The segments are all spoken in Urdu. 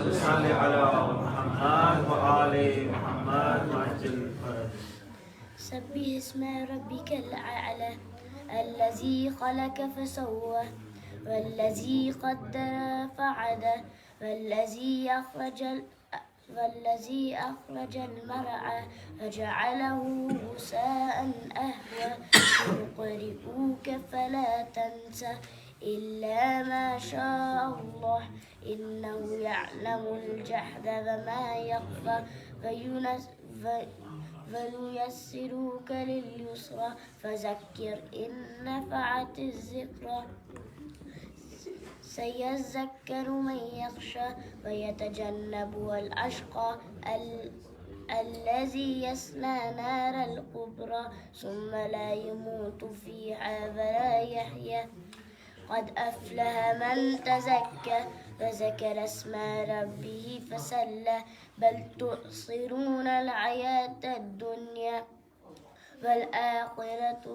صل على محمد وآل محمد وعجل فرج. سبح اسم ربك الأعلى الذي خلق فسوى والذي قدر فعدى والذي أخرج المرعى فجعله غثاء أهوى سنقرئك فلا تنسى إلا ما شاء الله إنه يعلم الجهد وما يخفى فنيسرك لليسرى فذكر إن نفعت الذكرى سيذكر من يخشى ويتجنبها الأشقى الذي يصلى نار الكبرى ثم لا يموت فيها ولا يحيا قد أفلح من تزكى وذكر اسم ربه فصلى بل تؤثرون الحياة الدنيا والآخرة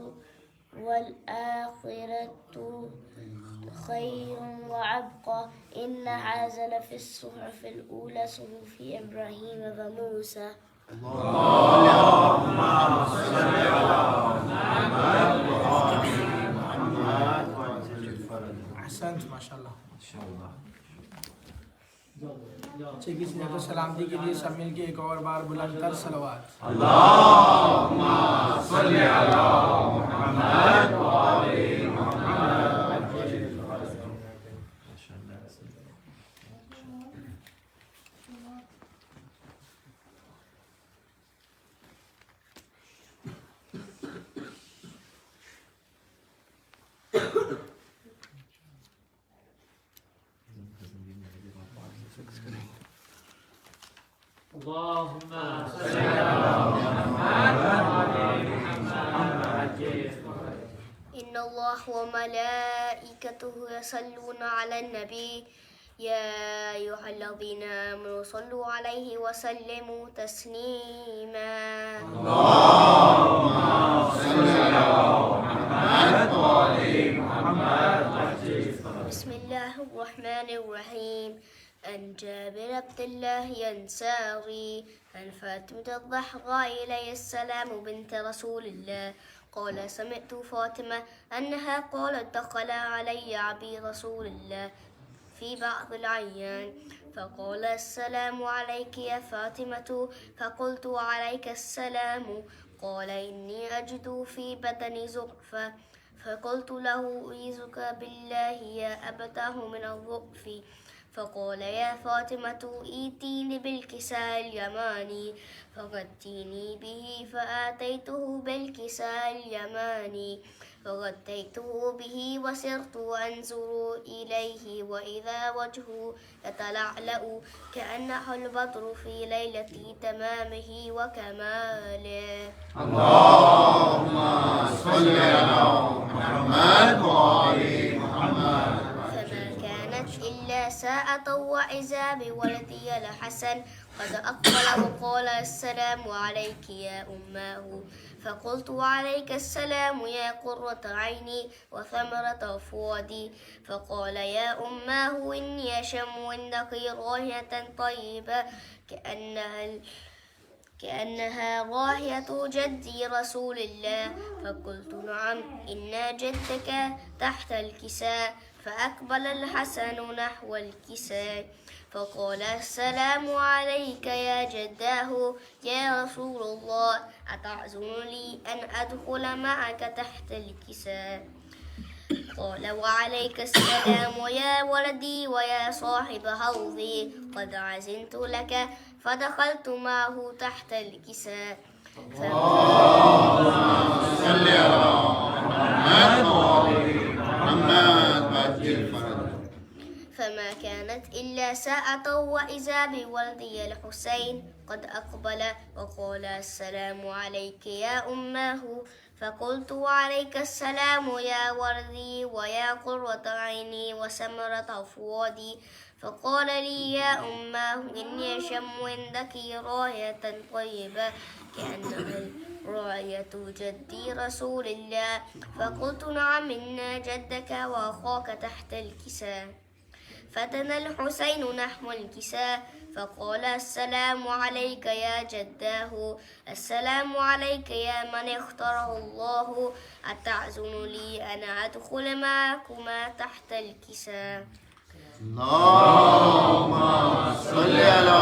خير وأبقى إن هذا لفي الصحف الأولى صحف إبراهيم وموسى. اللهم صل على محمد وآل محمد وعجل فرج. احسنت ماشاءاللہ. اچھا کسی نے تو سلامتی کے لیے سب مل کے ایک اور بار بلند تر صلوات. اللهم صل على محمد وآل محمد وعجل فرج. اللهم صل على محمد وآل محمد وعجل فرج. إن الله وملائكته يصلون على النبي يا أيها الذين آمنوا صلوا عليه وسلموا تسليما. اللهم صل على محمد وآل محمد وعجل فرج. بسم الله الرحمن الرحيم. عن جابر بن الله الأنصاري عن فاطمة الزهراء عليه السلام بنت رسول الله قال سمعت فاطمة أنها قالت دخل علي أبي رسول الله في بعض الأعيان فقال السلام عليك يا فاطمة فقلت وعليك السلام قال إني أجد في بدني زغفة فقلت له أعيذك بالله يا أبتاه من الضعف فقال يا فاطمة ائتيني بالكساء اليماني فغطيني به فآتيته بالكساء اليماني فغطيته به وسرت أنظر إليه وإذا وجهه يتلألأ كأنه البدر في ليلة تمامه وكماله. اللهم صل على محمد وآل محمد. إلا ساعة وإذا بولدي الحسن قد أقبل وقال السلام عليك يا أماه فقلت وعليك السلام يا قرة عيني وثمرة فؤادي فقال يا أماه إني أشم عندك رائحة طيبة كأنها رائحة جدي رسول الله فقلت نعم إن جدك تحت الكساء فأقبل الحسن نحو الكساء فقال السلام عليك يا جداه يا رسول الله أتعذر لي أن أدخل معك تحت الكساء قال وعليك السلام يا ولدي ويا صاحب حوضي قد عزمت لك فدخلت معه تحت الكساء. اللهم صل على محمد وآل محمد وعجل فرج. فما كانت إلا ساعة وإذا بولدي الحسين قد أقبل وقال السلام عليك يا أماه فقلت وعليك السلام يا ولدي ويا قرة عيني وثمرة فؤادي فقال لي يا أماه إني أشم عندك رائحة طيبة كأنها رائحة جدي رسول الله فقلت نعم إن جدك وأخاك تحت الكساء فتنى الحسين نحو الكساء فقال السلام عليك يا جداه السلام عليك يا من اختاره الله أتعزن لي أن أدخل معكما تحت الكساء اللهم صل على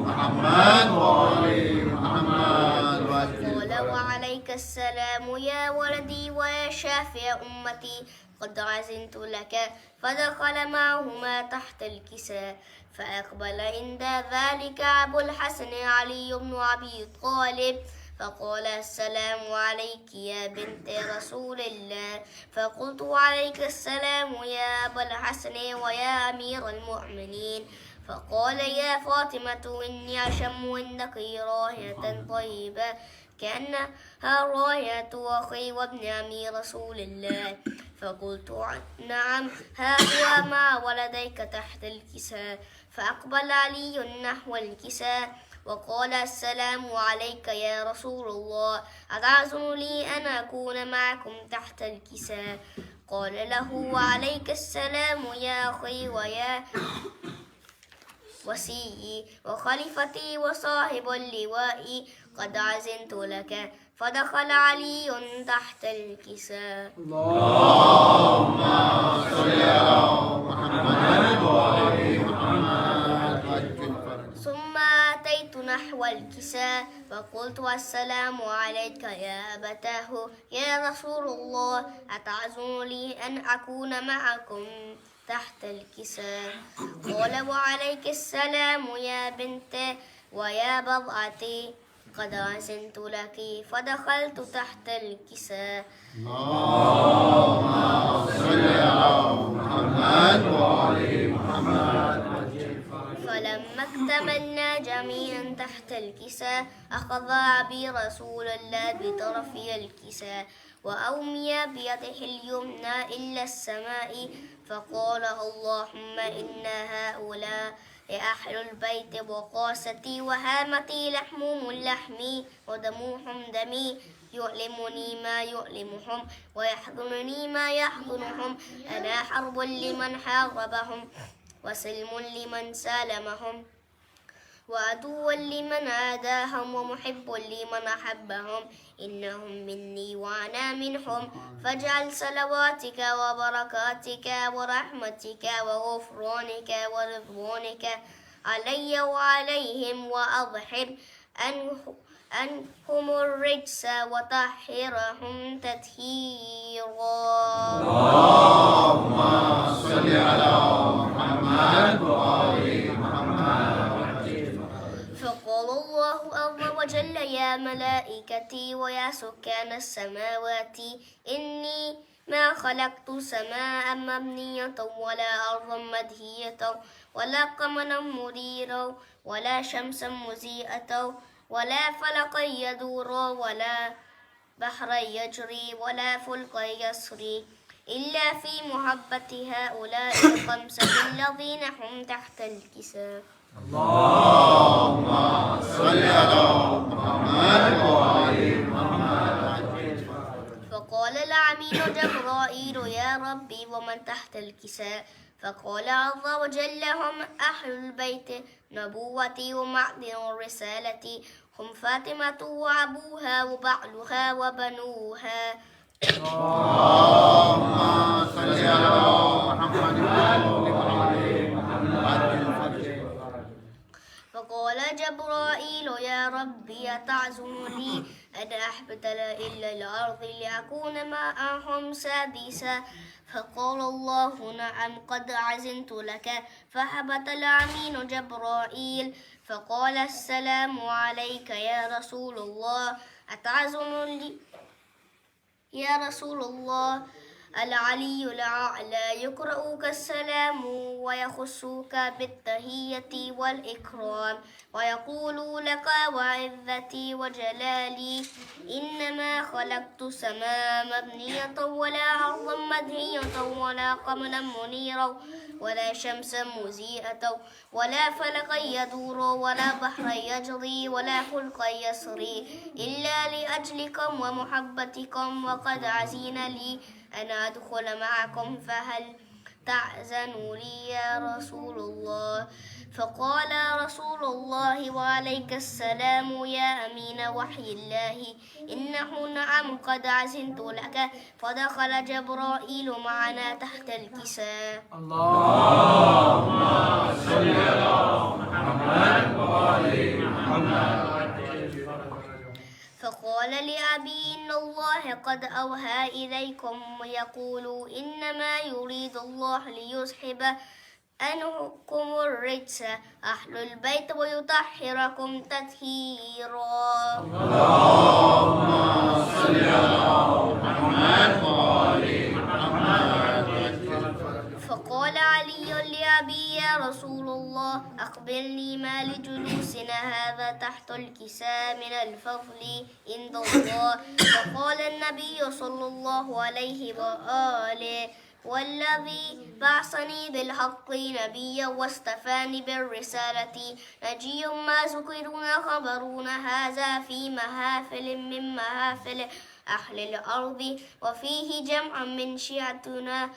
محمد وآل محمد. قال وعليك السلام يا ولدي ويا شافع أمتي قد عزنت لك فدخل معهما تحت الكساء فأقبل عند ذلك أبو الحسن علي بن أبي طالب فقال السلام عليك يا بنت رسول الله فقلت وعليك السلام يا أبا الحسن ويا أمير المؤمنين فقال يا فاطمة إني أشم عندك رائحة طيبة كأنها رائحة أخي وابن أمي رسول الله فقلت نعم ها هو مع ولديك تحت الكساء فأقبل علي نحو الكساء وقال السلام عليك يا رسول الله أتعزم لي أن أكون معكم تحت الكساء قال له وعليك السلام يا أخي ويا وسيي وخليفتي وصاحب اللواء قد عزمت لك فدخل علي تحت الكساء اللهم صل على محمد وآل محمد. ثم أتيت نحو الكساء فقلت السلام عليك يا أبتاه يا رسول الله أتعزم لي أن أكون معكم تحت الكساء قال وعليك السلام يا بنت ويا بضعتي قد أحسنت لك فدخلت تحت الكساء اللهم صل على محمد وآل محمد. فلما اكتملنا جميعا تحت الكساء أخذ أبي رسول الله بطرفي الكساء وأومي بيده اليمنى إلى السماء فقال اللهم إن هؤلاء أهل البيت وقاستي وهامتي لحمهم لحمي ودموهم دمي يؤلمني ما يؤلمهم ويحزنني ما يحزنهم أنا حرب لمن حاربهم وسلم لمن سالمهم وعدو لمن عاداهم ومحب لمن أحبهم إنهم مني وأنا منهم فاجعل صلواتك وبركاتك ورحمتك وغفرانك ورضوانك علي وعليهم وأضحب عنهم الرجس وطهرهم تطهيرا. اللهم صل على محمد وآل محمد. فقال الله عز وجل يا ملائكتي ويا سكان السماوات إني ما خلقت سماء مبنية ولا أرضا مدهية ولا قمرا منيرا ولا شمسا مضيئة ولا فلقا يدور ولا بحرا يجري ولا فلكا يسري إلا في محبة هؤلاء الخمسة الذين هم تحت الكساء. اللهم صل على محمد وآل محمد. فقال العميد جبرائيل يا ربي ومن تحت الكساء فقال عز وجل هم أهل البيت نبوتي ومعدن الرسالة هم فاطمة وأبوها وبعلها وبنوها. اللهم صل على محمد وآل محمد. فقال جبرائيل يا ربي أتعزم لي أن أحبتل إلى الأرض لأكون معهم سادسا فقال الله نعم قد عزمت لك فهبط الأمين جبرائيل فقال السلام عليك يا رسول الله أتعزم لي يا رسول الله العلي الأعلى يقرؤك السلام ويخصك بالتحية والإكرام ويقول لك وعزتي وجلالي إنما خلقت سماء مبنية ولا أرضا مدهية ولا قمرا منيرا ولا شمسا مضيئة ولا فلكا يدور ولا بحرا يجري ولا فلكا يسري إلا لأجلكم ومحبتكم وقد عزين لي أن أدخل معكم تأذن لي يا رسول الله. فقال رسول الله وعليك السلام يا أمين وحي الله إنه نعم قد أذنت لك. فدخل جبرائيل معنا تحت الكساء. اللهم صل على محمد وآل محمد. فقال لأبي إن الله قد أوحى إليكم يقول إنما يريد الله ليذهب عنكم الرجس أهل البيت ويطهركم تطهيرا. اللهم صل على محمد وآل محمد. فقال علي لأبي يا رسول الله أخبرني ما لجلوسنا هذا تحت الكساء من الفضل عند الله. فقال النبي صلى الله عليه وآله والذي بعثني بالحق نبيا واصطفاني بالرسالة نجي ما ذكرون خبرون هذا في محافل من محافل أهل الأرض وفيه جمع من شيعتنا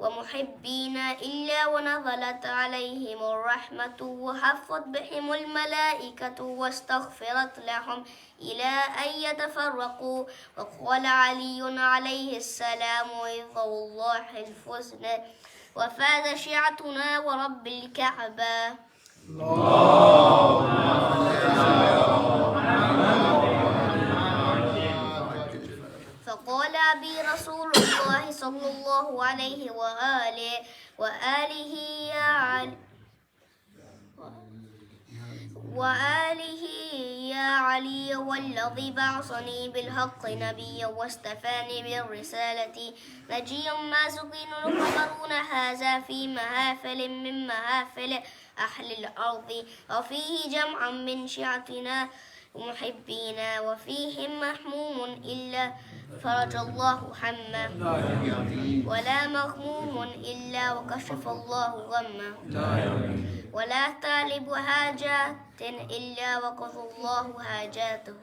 ومحبين إلا ونزلت عليهم الرحمة وحفت بهم الملائكة واستغفرت لهم إلى أن يتفرقوا. وقال علي عليه السلام إذ الله الحسن وفاز شيعتنا ورب الكعبة. فقال أبي رسول الله صلى الله عليه وآله يا علي والذي بعثني بالحق نبيا واصطفاني بالرسالة نجيا ما سكن خبرون هذا في محافل من محافل أهل الأرض وفيه جمع من شيعتنا ومحبين وفيهم محموم إلا فرج الله همه ولا مغموم إلا وكشف الله غمه ولا طالب حاجات إلا وقضى الله حاجاته.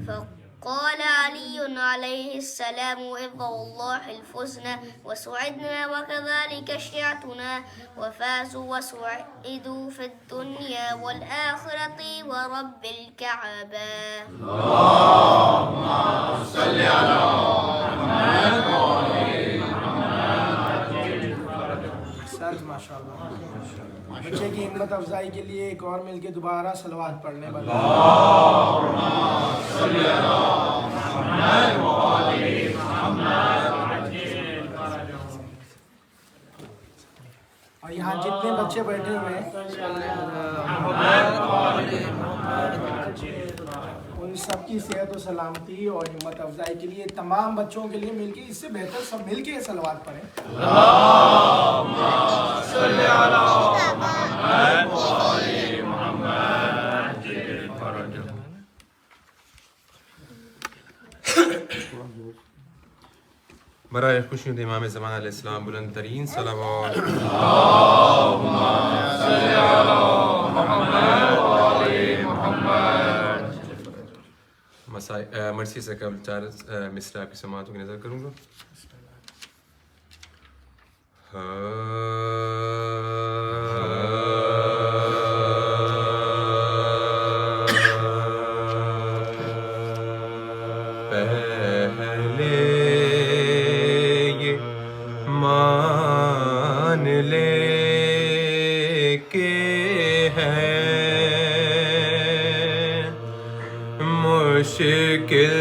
فقال علي عليه السلام إذ الله الحسنى وسعدنا وكذلك شيعتنا وفازوا وسعدوا في الدنيا والآخرة ورب الكعبة. اللهم صل على محمد وآل سر ماشاءاللہ. بچے کی ہمت افزائی کے لیے ایک اور مل کے دوبارہ صلوات پڑھنے والا. اور یہاں جتنے بچے بیٹھے ہوئے ان سب کی صحت و سلامتی اور ہمت افزائی کے لیے تمام بچوں کے لیے مل کے اس سے بہتر سب مل کے صلوات پڑھیں. اللهم صل على محمد وآل محمد. برائے خوشیوں امام زمان علیہ السلام بلند ترین صلوات. اللهم صل على محمد وآل محمد. مرسی سے قبل 4 مصرع کی سماعتوں کی نظر کروں گا. پہلے یہ مان لے کہ ہے مشکل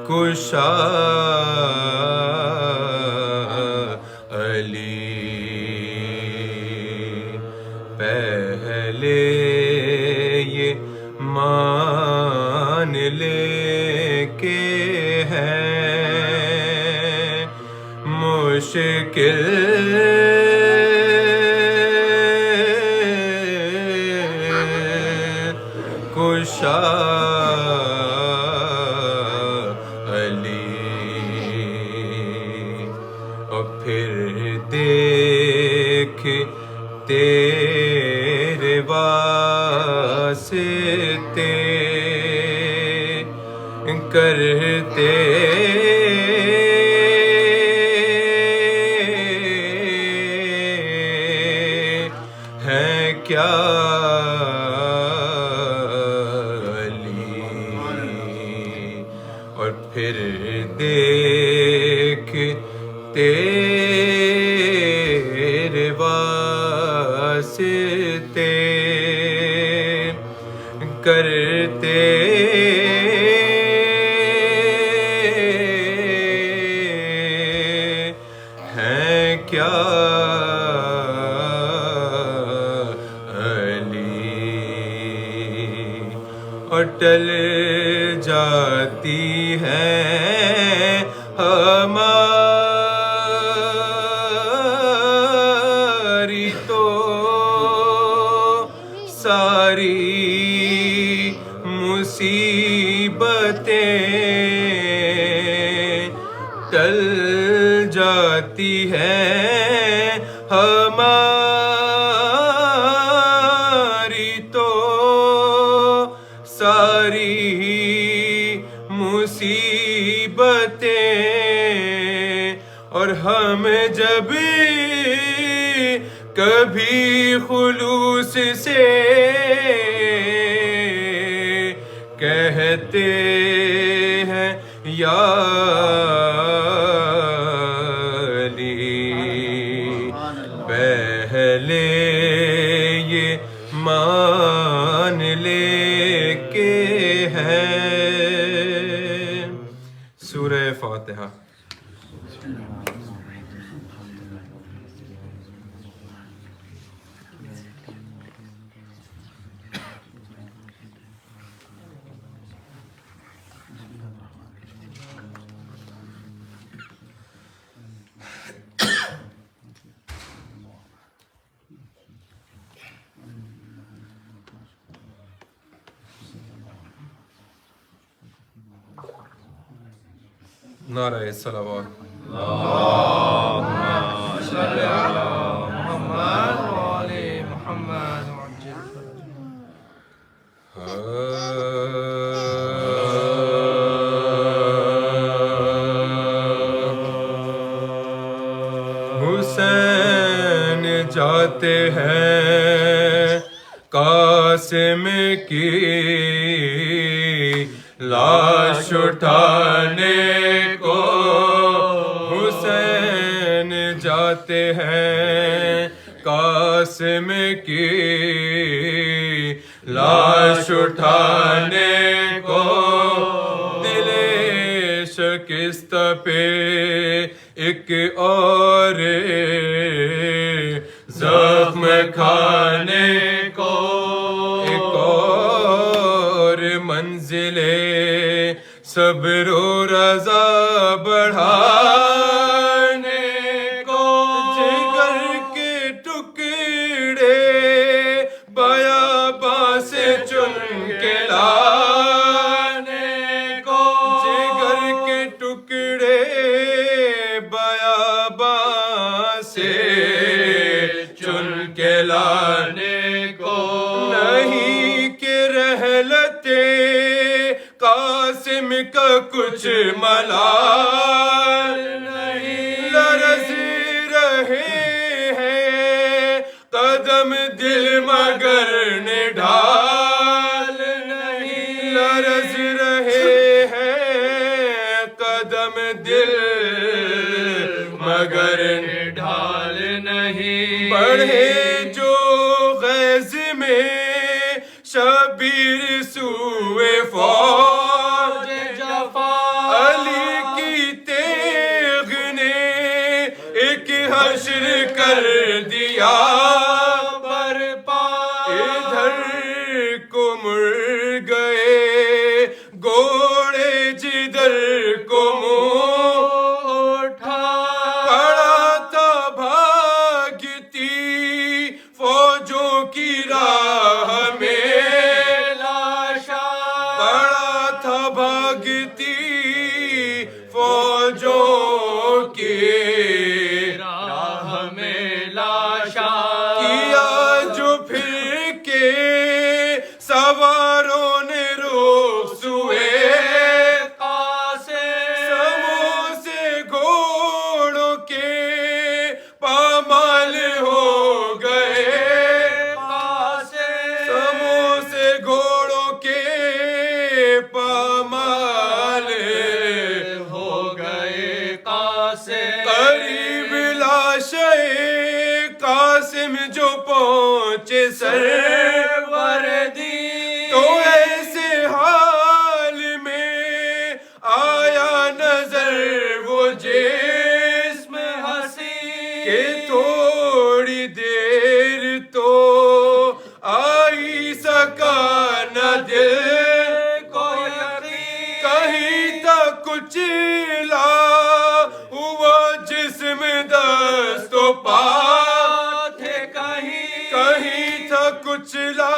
کشا علی پہلے یہ مان لے کہ ہے مشکل کشا پھر دیکھ تیرے واسطے کرتے ہیں کیا علی، اور پھر دیکھتے تیرے واسطے کرتے ہیں کیا علی، اور ٹل جاتی ہے ہماری تو ساری مصیبتیں، ٹل جاتی ہے ہماری تو ساری مصیبتیں، اور ہم جب کبھی خلوص سے کہتے ہیں یا علی، پہلے یہ مان لے کے ہے۔ سورہ فاتحہ۔ نعرہ صلوات۔ صلی علی محمد وآل محمد وعجل حسین جاتے ہیں قاسم کی لاش اٹھانے کو، حسین جاتے ہیں قاسم کی لاش اٹھانے کو، دل شکست پہ ایک اور زخم کھانے کو، ایک اور منزل صبر و رضا بڑھانے کو، جگر کے ٹکڑے بیاباں سے چن کے لانے کو، جگر کے ٹکڑے بیاباں سے چن کے لانے کو، نہیں کہ رحلتے قاسم کا کچھ ملال نہیں، لرز رہے ہیں قدم دل مگر نڈھال نہیں، لرز رہے ہیں قدم دل مگر نڈھال نہیں، بڑھے جو غیظ میں شبیر سوئے فوج جفا، علی کی تیغ نے ایک حشر کر دیا برپا، ادھر کو مڑ گئے گھوڑے جدھر کو منہ اٹھا، پڑا تھا بھاگتی فوجوں کی راہ میں لاشا، پڑا تھا بھاگتی فوجوں کی راہ میں لاشا، کیا جو پھر کے سواروں نے رخ سوئے قاسم قریب لاشے قاسم جو پہنچے سروردی تو ایسے حال میں آیا نظر وہ جسم حسین کہ تھوڑی دیر تو آئی سکا نہ دل کو یقین کہیں تک کچلا ہوا جسم دست و پا تھے کہیں تھا کچلا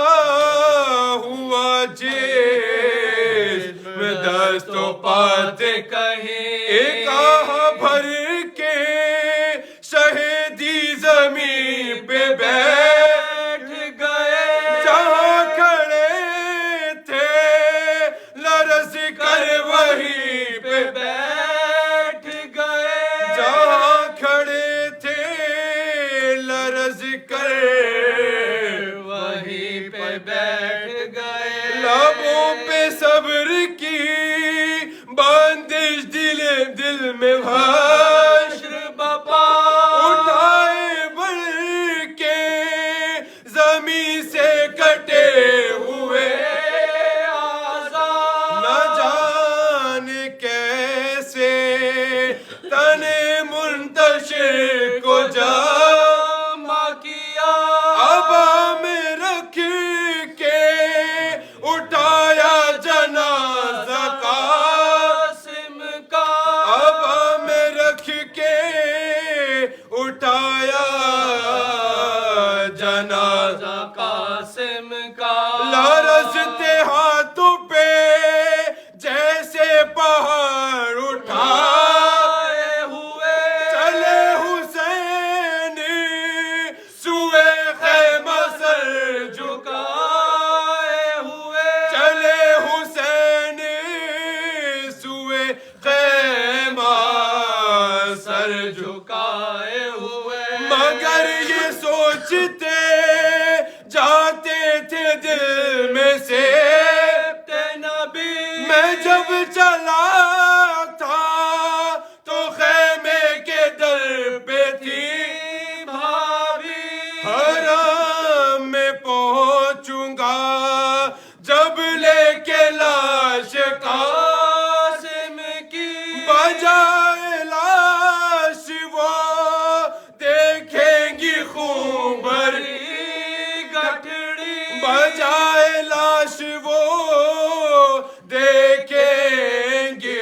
ہوا جسم دست و پا تھے ایک آہ بھر کے شہیدی زمین پہ بیٹھ گئے جہاں کھڑے تھے لرز کر وہیں پہ بیٹھ گئے جہاں کھڑے تھے لرز کر وہیں پہ بیٹھ گئے لبوں پہ صبر کی بندش دل میں حشر بپا اٹھائے بڑھ کے زمین سے کٹے ہوئے نہ جانے کیسے تن منتشر کو جمع کیا ابا میں رکھ کے اٹھایا جنازہ قاسم کا ابا میں رکھ کے اٹھایا جنازہ قاسم کا لرزتے ہاتھوں پہ جیسے پہاڑ اٹھائے ہوئے چلے حسین سوئے خیمہ سر جھکائے ہوئے چلے حسین سوئے خیمہ سر جھکائے ہوئے مگر یہ سوچتے جاتے تھے دل میں سے نبی میں جب چلا تھا تو خیمے کے در پہ تھی بھابھی حرم میں پہنچوں گا جب لے کے لاش قاسم کی بجائے لاش وہ دیکھیں گی خون بھری گٹھڑی بجائے لاش وہ دیکھیں گے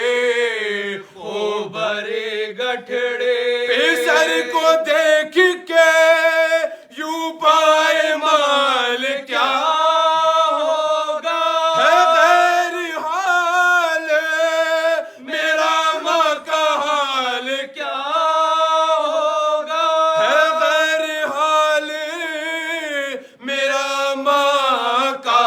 بری گٹھڑی سر کو دیکھ کے یوں پائے مال کیا ہوگا ہے غیر حال میرا ماں کا حال کیا ہوگا ہے غیر حال میرا ماں کا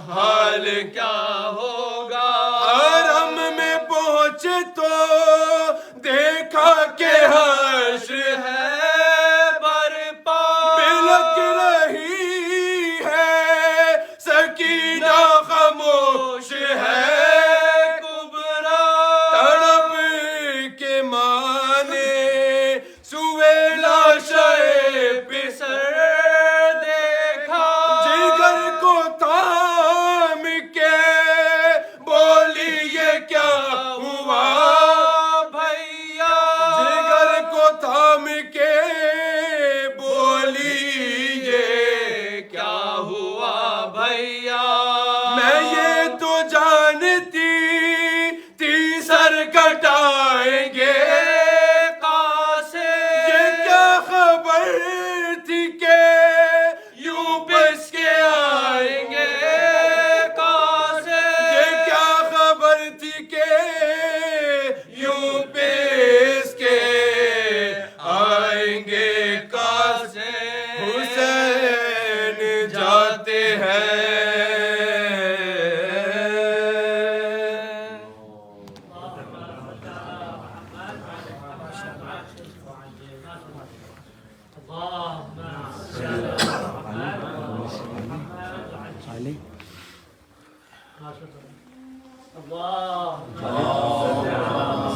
حال کیا ہوگا حرم میں پہنچے تو دیکھا کہ حشر ہے برپا بلک رہی ہے سکینہ خاموش ہے کبرا تڑپ کے مانے سوئے لاشے پہ سر دیکھا جگر کو تھام کے بولی یہ کیا ہوا بھیا جگر کو تھام کے بولی یہ کیا ہوا بھیا میں یہ تو جانتی تھی سر کٹائیں گے قاسم یہ کیا خبر تھی کہ یوں بس کے آئیں گے قاسم یہ کیا خبر تھی کہ یوں پیس کے آئیں گے قاسم حسین جاتے ہیں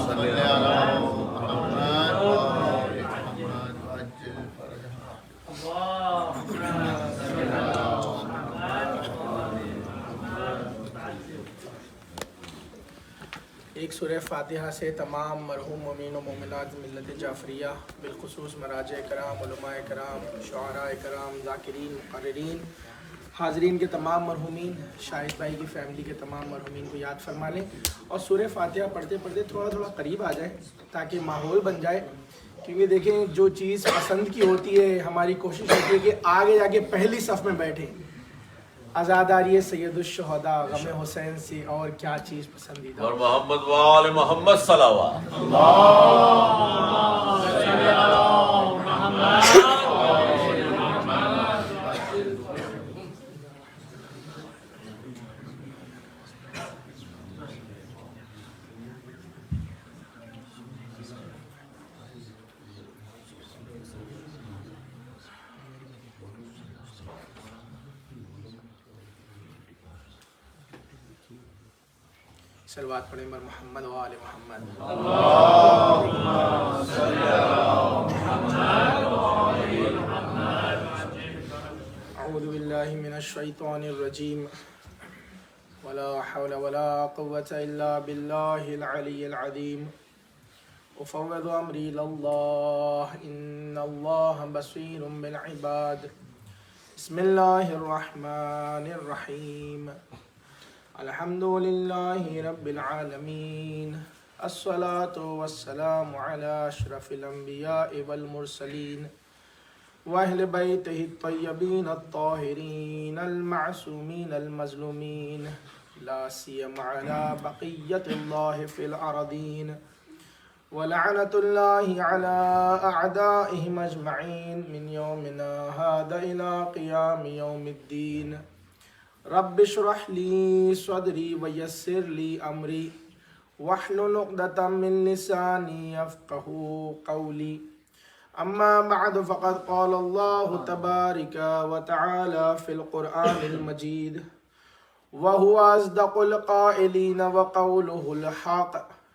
صلی اللہ سورہ فاتحہ سے تمام مرحوم مومنین و مومنات ملت جعفریہ بالخصوص مراجع کرام، علماء کرام، شعراء کرام، ذاکرین، مقررین، حاضرین کے تمام مرحومین، شاہد بھائی کی فیملی کے تمام مرحومین کو یاد فرما لیں اور سورہ فاتحہ پڑھتے پڑھتے تھوڑا تھوڑا قریب آ جائیں تاکہ ماحول بن جائے، کیونکہ دیکھیں جو چیز پسند کی ہوتی ہے ہماری کوشش ہوتی ہے کہ آگے جا کے پہلی صف میں بیٹھیں۔ عزاداری سید الشہداء غم حسین سے اور کیا چیز پسندیدہ اور محمد وآل محمد صلوات۔ صلوات پڑھیں بر محمد و آل محمد۔ اعوذ باللہ من الشیطان الرجیم ولا حول ولا قوة الا باللہ العلی العظیم افوض امری اللہ ان اللہ بصیر بالعباد بسم اللہ الرحمن الرحیم الحمد للہ رب العالمین الصلاة والسلام علی اشرف الانبیاء والمرسلین واہل بیتہ الطیبین الطاہرین المعصومین المظلومین لا سیما علی بقیت اللہ فی الارضین ولعنت اللہ علی اعدائہم اجمعین من یومنا ھذا الی قیام یوم الدین رب اشرح لی صدری ویسر لی امری واحلل عقدۃ من لسانی یفقہوا قولی اما بعد فقد قال اللہ تبارک وتعالی فی القرآن المجید وهو اصدق القائلین وقولہ الحق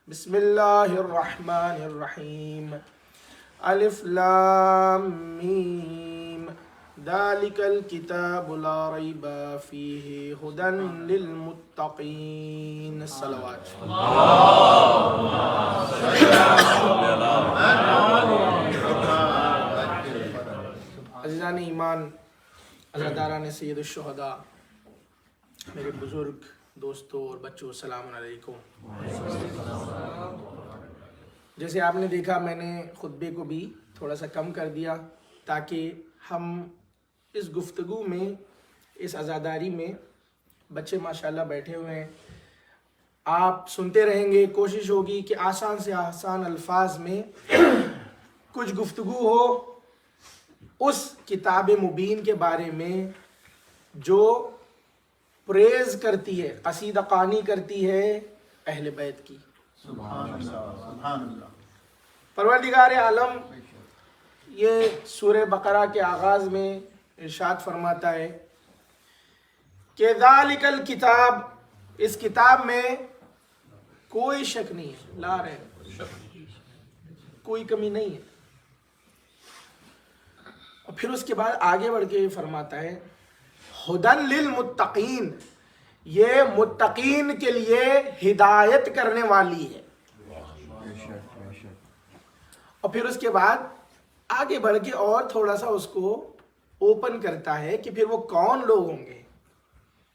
بسم اللہ الرحمن الرحیم الف لام میم ذلك الكتاب لا ریب فیہ ھدی للمتقین صلوات۔ عزیزان ایمان، عزاداران سید الشہداء، میرے بزرگ دوستوں اور بچوں، السلام علیکم۔ جیسے آپ نے دیکھا میں نے خطبے کو بھی تھوڑا سا کم کر دیا تاکہ ہم اس گفتگو میں، اس عزاداری میں، بچے ماشاءاللہ بیٹھے ہوئے ہیں، آپ سنتے رہیں گے، کوشش ہوگی کہ آسان سے آسان الفاظ میں کچھ گفتگو ہو اس کتاب مبین کے بارے میں جو پریز کرتی ہے، قصیدہ خوانی کرتی ہے اہل بیت کی۔ سبحان اللہ۔ پروردگار عالم یہ سورہ بقرہ کے آغاز میں ارشاد فرماتا ہے کہ ذالک الکتاب، اس کتاب میں کوئی شک نہیں ہے، لا ریب، کوئی کمی نہیں ہے۔ اور پھر اس کے بعد آگے بڑھ کے فرماتا ہے ھدی للمتقین، یہ متقین کے لیے ہدایت کرنے والی ہے۔ اور پھر اس کے بعد آگے بڑھ کے اور تھوڑا سا اس کو اوپن کرتا ہے کہ پھر وہ کون لوگ ہوں گے،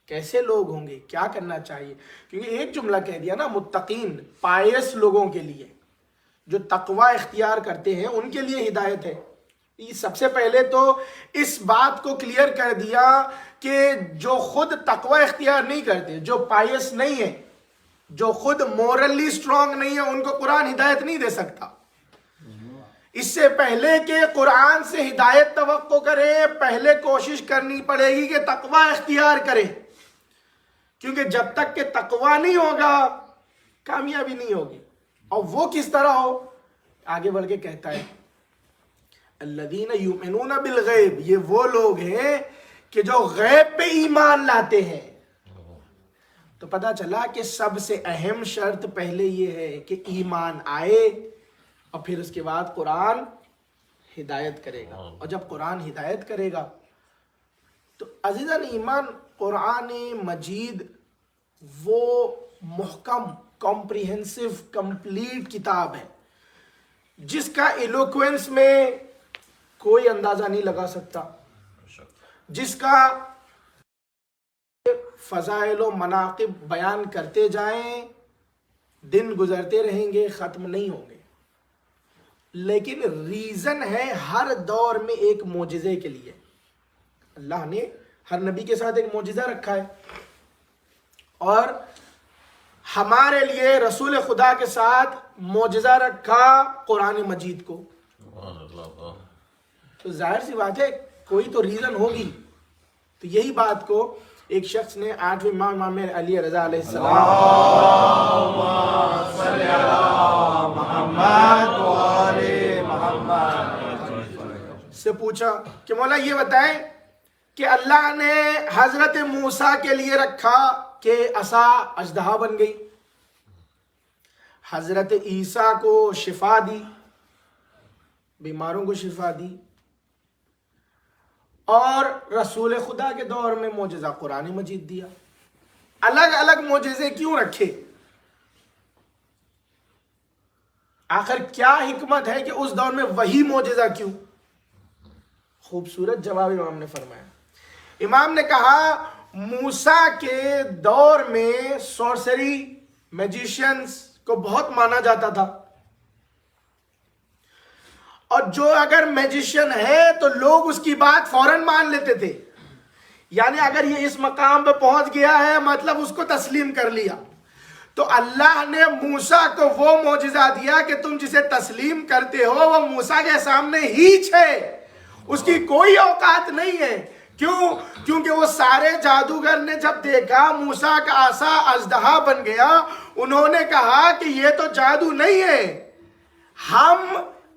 کیسے لوگ ہوں گے، کیا کرنا چاہیے، کیونکہ ایک جملہ کہہ دیا نا، متقین، پائس لوگوں کے لیے، جو تقوی اختیار کرتے ہیں ان کے لیے ہدایت ہے۔ سب سے پہلے تو اس بات کو کلیئر کر دیا کہ جو خود تقوی اختیار نہیں کرتے، جو پائس نہیں ہے، جو خود مورلی سٹرونگ نہیں ہے، ان کو قرآن ہدایت نہیں دے سکتا۔ اس سے پہلے کہ قرآن سے ہدایت توقع کرے، پہلے کوشش کرنی پڑے گی کہ تقوی اختیار کرے، کیونکہ جب تک کہ تقوی نہیں ہوگا کامیابی نہیں ہوگی۔ اور وہ کس طرح ہو، آگے بڑھ کے کہتا ہے الذین یؤمنون بالغیب، یہ وہ لوگ ہیں کہ جو غیب پہ ایمان لاتے ہیں۔ تو پتہ چلا کہ سب سے اہم شرط پہلے یہ ہے کہ ایمان آئے، اور پھر اس کے بعد قرآن ہدایت کرے گا۔ اور جب قرآن ہدایت کرے گا تو عزیزان ایمان، قرآن مجید وہ محکم کمپریہنسو کمپلیٹ کتاب ہے جس کا ایلوکوینس میں کوئی اندازہ نہیں لگا سکتا، جس کا فضائل و مناقب بیان کرتے جائیں دن گزرتے رہیں گے، ختم نہیں ہوں گے، لیکن ریزن ہے ہر دور میں ایک معجزے کے لیے۔ اللہ نے ہر نبی کے ساتھ ایک معجزہ رکھا ہے، اور ہمارے لیے رسول خدا کے ساتھ معجزہ رکھا قرآن مجید کو۔ تو ظاہر سی بات ہے کوئی تو ریزن ہوگی۔ تو یہی بات کو ایک شخص نے 8ویں امام علی رضا علیہ السلام سے پوچھا کہ مولا یہ بتائیں کہ اللہ نے حضرت موسیٰ کے لیے رکھا کہ عصا اژدہا بن گئی، حضرت عیسیٰ کو شفا دی، بیماروں کو شفا دی، اور رسول خدا کے دور میں معجزہ قرآن مجید دیا۔ الگ الگ معجزے کیوں رکھے؟ آخر کیا حکمت ہے کہ اس دور میں وہی معجزہ کیوں؟ خوبصورت جواب امام نے فرمایا۔ امام نے کہا موسیٰ کے دور میں سورسری، میجیشینز کو بہت مانا جاتا تھا، اور جو اگر میجیشین ہے تو لوگ اس کی بات فوراً مان لیتے تھے، یعنی اگر یہ اس مقام پہ پہنچ گیا ہے مطلب اس کو تسلیم کر لیا۔ تو اللہ نے موسیٰ کو وہ معجزہ دیا کہ تم جسے تسلیم کرتے ہو وہ موسیٰ کے سامنے ہیچ ہے، اس کی کوئی اوقات نہیں ہے۔ کیوں؟ کیونکہ وہ سارے جادوگر نے جب دیکھا موسیٰ کا عصا اژدہا بن گیا، انہوں نے کہا کہ یہ تو جادو نہیں ہے، ہم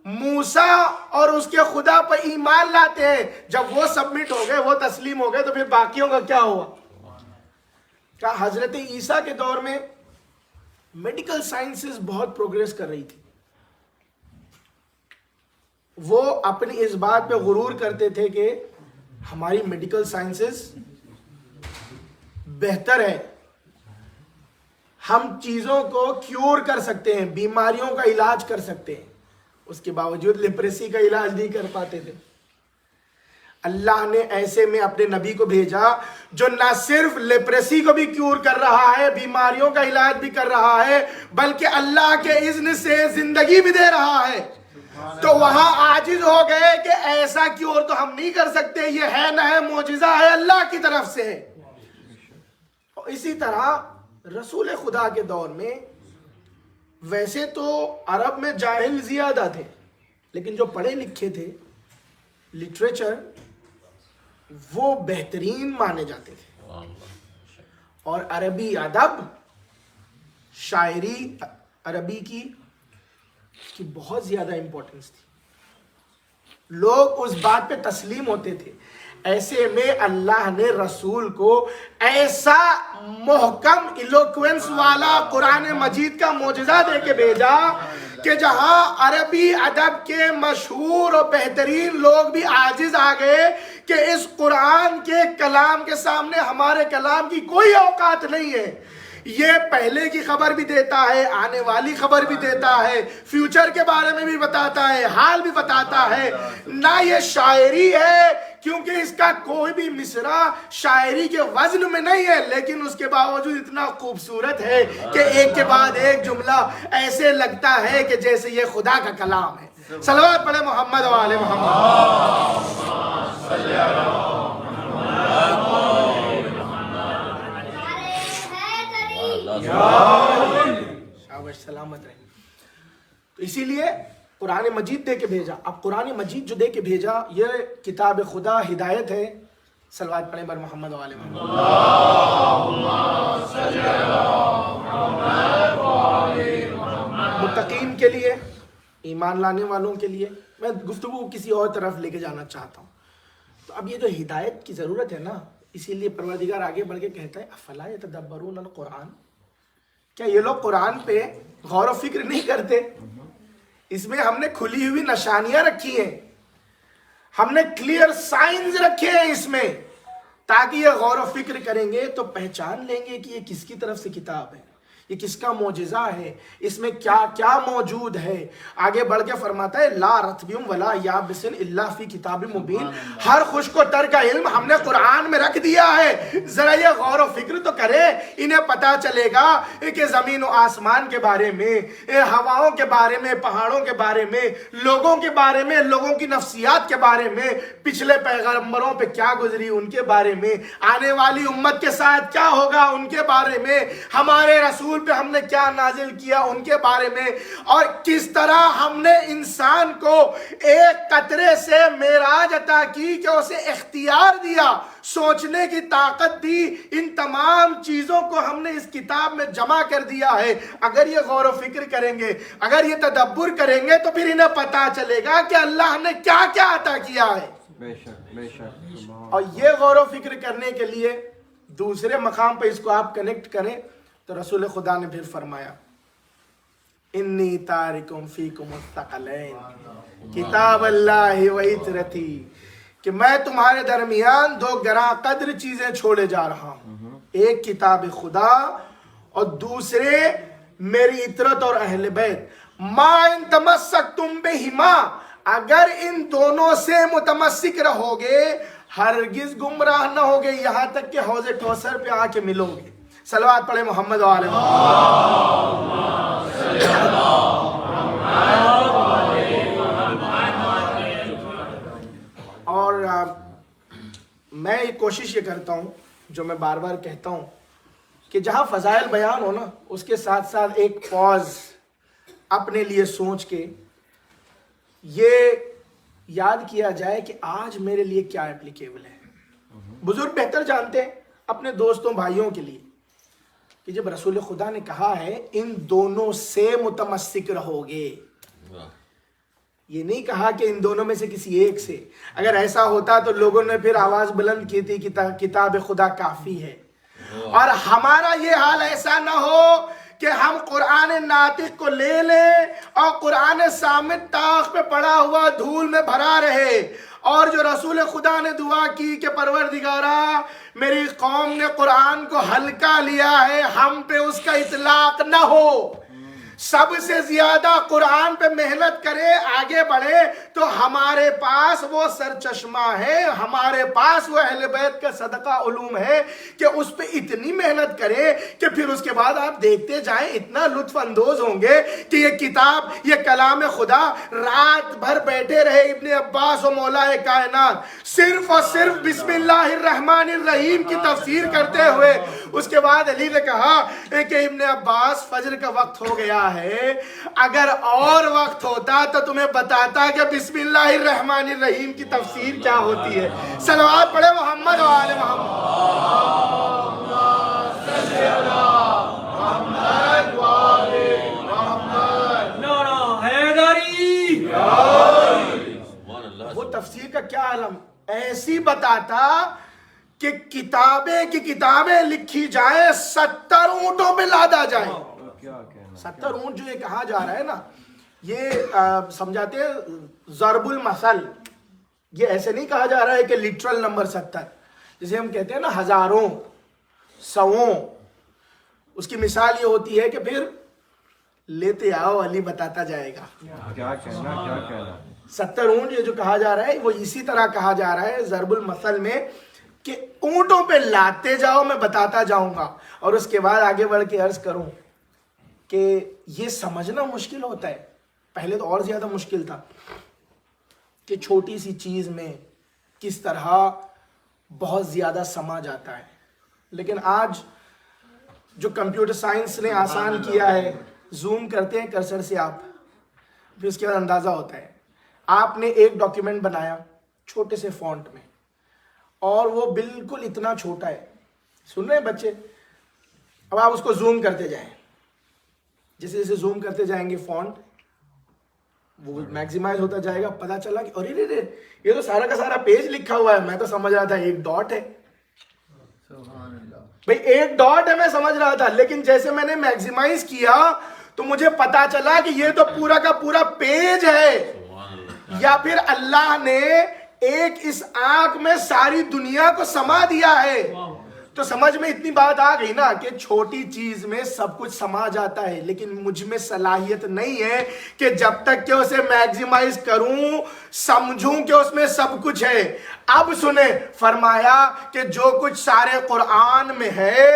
موسیٰ اور اس کے خدا پر ایمان لاتے ہیں۔ جب وہ سبمٹ ہو گئے، وہ تسلیم ہو گئے، تو پھر باقیوں کا کیا ہوا؟ کہا حضرت عیسیٰ کے دور میں میڈیکل سائنسز بہت پروگریس کر رہی تھی، وہ اپنی اس بات پہ غرور کرتے تھے کہ ہماری میڈیکل سائنسز بہتر ہے، ہم چیزوں کو کیور کر سکتے ہیں، بیماریوں کا علاج کر سکتے ہیں، اس کے باوجود لیپریسی کا علاج نہیں کر پاتے تھے۔ اللہ نے ایسے میں اپنے نبی کو بھیجا جو نہ صرف لیپریسی کو بھی کیور کر رہا ہے، بیماریوں کا علاج بھی کر رہا ہے، بلکہ اللہ کے اذن سے زندگی بھی دے رہا ہے۔ تو وہاں عاجز ہو گئے کہ ایسا کیور تو ہم نہیں کر سکتے، یہ ہے نہ ہے معجزہ ہے اللہ کی طرف سے۔ اور اسی طرح رسول خدا کے دور میں ویسے تو عرب میں جاہل زیادہ تھے، لیکن جو پڑھے لکھے تھے، لٹریچر وہ بہترین مانے جاتے تھے، اور عربی ادب، شاعری عربی کی بہت زیادہ امپورٹنس تھی، لوگ اس بات پہ تسلیم ہوتے تھے۔ ایسے میں اللہ نے رسول کو ایسا محکم ایلوکوینس والا قرآن مجید کا معجزہ دے کے بھیجا کہ جہاں عربی ادب کے مشہور اور بہترین لوگ بھی عاجز آ گئے کہ اس قرآن کے کلام کے سامنے ہمارے کلام کی کوئی اوقات نہیں ہے۔ یہ پہلے کی خبر بھی دیتا ہے، آنے والی خبر بھی دیتا ہے، فیوچر کے بارے میں بھی بتاتا ہے، حال بھی بتاتا ہے۔ نہ یہ شاعری ہے کیونکہ اس کا کوئی بھی مصرع شاعری کے وزن میں نہیں ہے، لیکن اس کے باوجود اتنا خوبصورت ہے کہ ایک کے بعد ایک جملہ ایسے لگتا ہے کہ جیسے یہ خدا کا کلام ہے۔ صلوات پڑھے محمد و آل محمد۔ شاباش، سلامت رہے۔ تو اسی لیے قرآن مجید دے کے بھیجا۔ اب قرآن مجید جو دے کے بھیجا یہ کتاب خدا ہدایت ہے۔ صلوات پڑھیں بر محمد و آل محمد۔ متقین کے لیے، ایمان لانے والوں کے لیے۔ میں گفتگو کسی اور طرف لے کے جانا چاہتا ہوں۔ تو اب یہ جو ہدایت کی ضرورت ہے نا، اسی لیے پروردگار آگے بڑھ کے کہتا ہے افلا یتدبرون القرآن، کیا یہ لوگ قرآن پہ غور و فکر نہیں کرتے؟ اس میں ہم نے کھلی ہوئی نشانیاں رکھی ہیں، ہم نے کلیئر سائنز رکھے ہیں اس میں، تاکہ یہ غور و فکر کریں گے تو پہچان لیں گے کہ یہ کس کی طرف سے کتاب ہے، یہ کس کا معجزہ ہے, اس میں کیا کیا موجود ہے. آگے بڑھ کے فرماتا ہے لا رتبم ولا یابسن الا فی کتاب مبین. ہر خشک و تر کا علم ہم نے قرآن میں رکھ دیا ہے. ذرا یہ غور و فکر تو کرے, انہیں پتا چلے گا کہ زمین و آسمان کے بارے میں, ہواؤں کے بارے میں, پہاڑوں کے بارے میں, لوگوں کے بارے میں, لوگوں کی نفسیات کے بارے میں, پچھلے پیغمبروں پہ کیا گزری ان کے بارے میں, آنے والی امت کے ساتھ کیا ہوگا ان کے بارے میں, ہمارے رسول پہ ہم نے کیا نازل کیا ان کے بارے میں, اور کس طرح ہم نے انسان کو ایک قطرے سے معراج عطا کی کہ اسے اختیار دیا, سوچنے کی طاقت دی. ان تمام چیزوں کو ہم نے اس کتاب میں جمع کر دیا ہے. اگر یہ غور و فکر کریں گے, اگر یہ تدبر کریں گے, تو پھر انہیں پتا چلے گا کہ اللہ نے کیا کیا عطا کیا ہے. بے شک. اور یہ غور و فکر کرنے کے لیے دوسرے مقام پہ اس کو آپ کنیکٹ کریں تو رسول خدا نے پھر فرمایا انی تارکم فیکم الثقلین کتاب اللہ و عطرتی, کہ میں تمہارے درمیان دو گراں قدر چیزیں چھوڑے جا رہا ہوں, ایک کتاب خدا اور دوسرے میری عطرت اور اہل بیت. ما ان تمسکتم بہما, اگر ان دونوں سے متمسک رہو گے ہرگز گمراہ نہ ہوگے, یہاں تک کہ حوض کوثر پہ آ کے ملو گے. صلوات پڑھے محمد و آل محمد. اور میں کوشش یہ کرتا ہوں, جو میں بار بار کہتا ہوں, کہ جہاں فضائل بیان ہو نا, اس کے ساتھ ساتھ ایک پاز اپنے لیے سوچ کے یہ یاد کیا جائے کہ آج میرے لیے کیا اپلیکیبل ہے. بزرگ بہتر جانتے ہیں اپنے دوستوں بھائیوں کے لیے کہ جب رسول خدا نے کہا ہے ان دونوں سے متمسک رہو گے, یہ نہیں کہا کہ ان دونوں میں سے کسی ایک سے. اگر ایسا ہوتا تو لوگوں نے پھر آواز بلند کی تھی کتاب خدا کافی ہے. اور ہمارا یہ حال ایسا نہ ہو کہ ہم قرآن ناطق کو لے لیں اور قرآن صامت طاق پہ پڑا ہوا دھول میں بھرا رہے, اور جو رسول خدا نے دعا کی کہ پروردگارا میری قوم نے قرآن کو ہلکا لیا ہے, ہم پہ اس کا اطلاق نہ ہو. سب سے زیادہ قرآن پہ محنت کرے, آگے بڑھے, تو ہمارے پاس وہ سرچشمہ ہے, ہمارے پاس وہ اہل بیت کا صدقہ علوم ہے کہ اس پہ اتنی محنت کرے کہ پھر اس کے بعد آپ دیکھتے جائیں اتنا لطف اندوز ہوں گے کہ یہ کتاب, یہ کلام خدا, رات بھر بیٹھے رہے ابن عباس و مولا کائنات صرف اور صرف بسم اللہ الرحمن الرحیم کی تفسیر کرتے ہوئے. اس کے بعد علی نے کہا کہ ابن عباس فجر کا وقت ہو گیا ہے, اگر اور وقت ہوتا تو تمہیں بتاتا کہ بسم اللہ الرحمن الرحیم کی تفسیر کیا ہوتی ہے. صلوات پڑھے محمد و آل محمد. نعرہ حیدری. وہ تفسیر کا کیا عالم, ایسی بتاتا کہ کتابیں کی کتابیں لکھی جائیں, 70 اونٹوں پہ لادا جائیں. 70 اونٹ جو یہ کہا جا رہا ہے نا, یہ سمجھاتے ہیں ضرب المثل. یہ ایسے نہیں کہا جا رہا ہے کہ لٹرل نمبر 70, جسے ہم کہتے ہیں نا ہزاروں, سووں. اس کی مثال یہ ہوتی ہے کہ پھر لیتے آؤ علی بتاتا جائے گا. کیا کہنا 70 اونٹ یہ جو کہا جا رہا ہے وہ اسی طرح کہا جا رہا ہے ضرب المثل میں کہ اونٹوں پہ لاتے جاؤ, میں بتاتا جاؤں گا. اور اس کے بعد آگے بڑھ کے عرض کروں کہ یہ سمجھنا مشکل ہوتا ہے, پہلے تو اور زیادہ مشکل تھا کہ چھوٹی سی چیز میں کس طرح بہت زیادہ سما جاتا ہے. لیکن آج جو کمپیوٹر سائنس نے آسان کیا ہے, زوم کرتے ہیں کرسر سے آپ, پھر اس کے بعد اندازہ ہوتا ہے. آپ نے ایک ڈاکیومنٹ بنایا چھوٹے سے فونٹ میں, اور وہ بالکل اتنا چھوٹا ہے, سن رہے ہیں بچے, اب آپ اس کو زوم کرتے جائیں, جیسے جیسے زوم کرتے جائیں گے فونٹ وہ میکسیمائز ہوتا جائے گا. پتا چلا کہ ارے یہ تو سارا کا سارا پیج لکھا ہوا ہے, میں تو سمجھ رہا تھا ایک ڈاٹ ہے. بھئی ایک ڈاٹ ہے میں سمجھ رہا تھا, لیکن جیسے میں نے میکسیمائز کیا تو مجھے پتا چلا کہ یہ تو پورا کا پورا پیج ہے. یا پھر اللہ نے ایک اس آنکھ میں ساری دنیا کو سما دیا ہے. تو سمجھ میں اتنی بات آ گئی نا کہ چھوٹی چیز میں سب کچھ سما جاتا ہے، لیکن مجھ میں صلاحیت نہیں ہے کہ جب تک کہ اسے میگزیمائز کروں، سمجھوں کہ اس میں سب کچھ ہے۔ اب سنیں، فرمایا کہ جو کچھ سارے قرآن میں ہے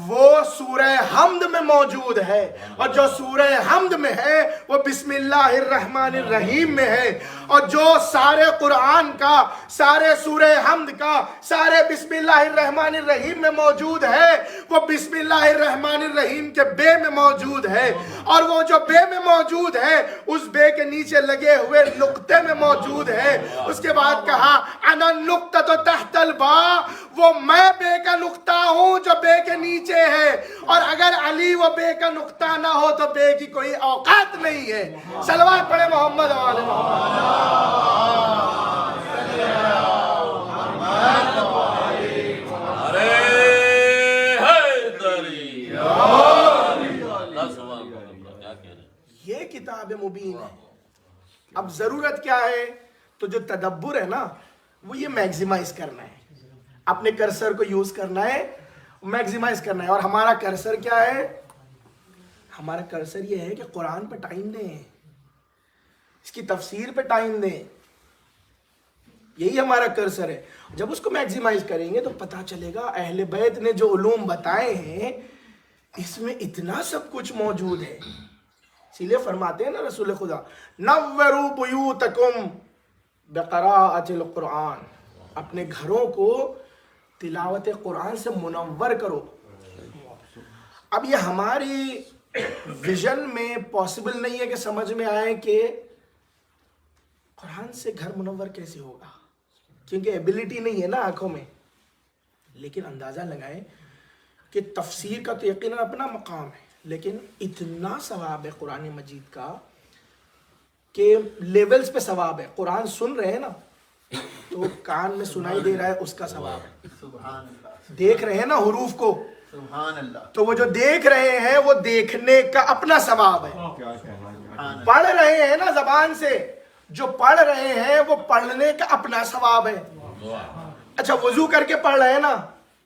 وہ سورہ حمد میں موجود ہے، اور جو سورہ حمد میں ہے وہ بسم اللہ الرحمن الرحیم میں ہے، اور جو سارے قرآن کا، سارے سورہ حمد کا، سارے بسم اللہ الرحمن الرحیم میں موجود ہے وہ بسم اللہ الرحمن الرحیم کے بے میں موجود ہے، اور وہ جو بے میں موجود ہے اس بے کے نیچے لگے ہوئے نقطے میں موجود ہے۔ اس کے بعد کہا انا النقطۃ تحت الباء، وہ میں بے کا نقطہ ہوں جو بے کے نیچے ہے، اور اگر علی وہ بے کا نقطہ نہ ہو تو بے کی کوئی اوقات نہیں ہے۔ صلوات پڑھے محمد و آل محمد۔ یہ کتاب مبین ہے۔ اب ضرورت کیا ہے؟ تو جو تدبر ہے نا وہ یہ میگزیمائز کرنا ہے، اپنے کرسر کو یوز کرنا ہے، میگزیمائز کرنا ہے۔ اور ہمارا کرسر کیا ہے؟ ہمارا کرسر یہ ہے کہ قرآن پہ ٹائم دیں، اس کی تفسیر پہ ٹائم دیں، یہی ہمارا کرسر ہے۔ جب اس کو میگزیمائز کریں گے تو پتہ چلے گا اہل بیت نے جو علوم بتائے ہیں اس میں اتنا سب کچھ موجود ہے۔ اسی لیے فرماتے ہیں نا رسول خدا، نوروا بیوتکم بقراءۃ القرآن، اپنے گھروں کو تلاوت قرآن سے منور کرو۔ اب یہ ہماری ویژن میں پاسبل نہیں ہے کہ سمجھ میں آئے کہ قرآن سے گھر منور کیسے ہوگا، کیونکہ ایبیلٹی نہیں ہے نا آنکھوں میں، لیکن اندازہ لگائیں کہ تفسیر کا تو یقیناً اپنا مقام ہے، لیکن اتنا ثواب ہے قرآن مجید کا کہ لیولز پہ ثواب ہے۔ قرآن سن رہے ہیں نا تو کان میں سنائی دے رہا ہے، اس کا ثواب ہے۔ دیکھ رہے ہیں نا حروف کو، تو وہ جو دیکھ رہے ہیں وہ دیکھنے کا اپنا ثواب ہے۔ پڑھ رہے ہیں نا زبان سے، جو پڑھ رہے ہیں وہ پڑھنے کا اپنا ثواب ہے۔ اچھا وضو کر کے پڑھ رہے ہیں نا،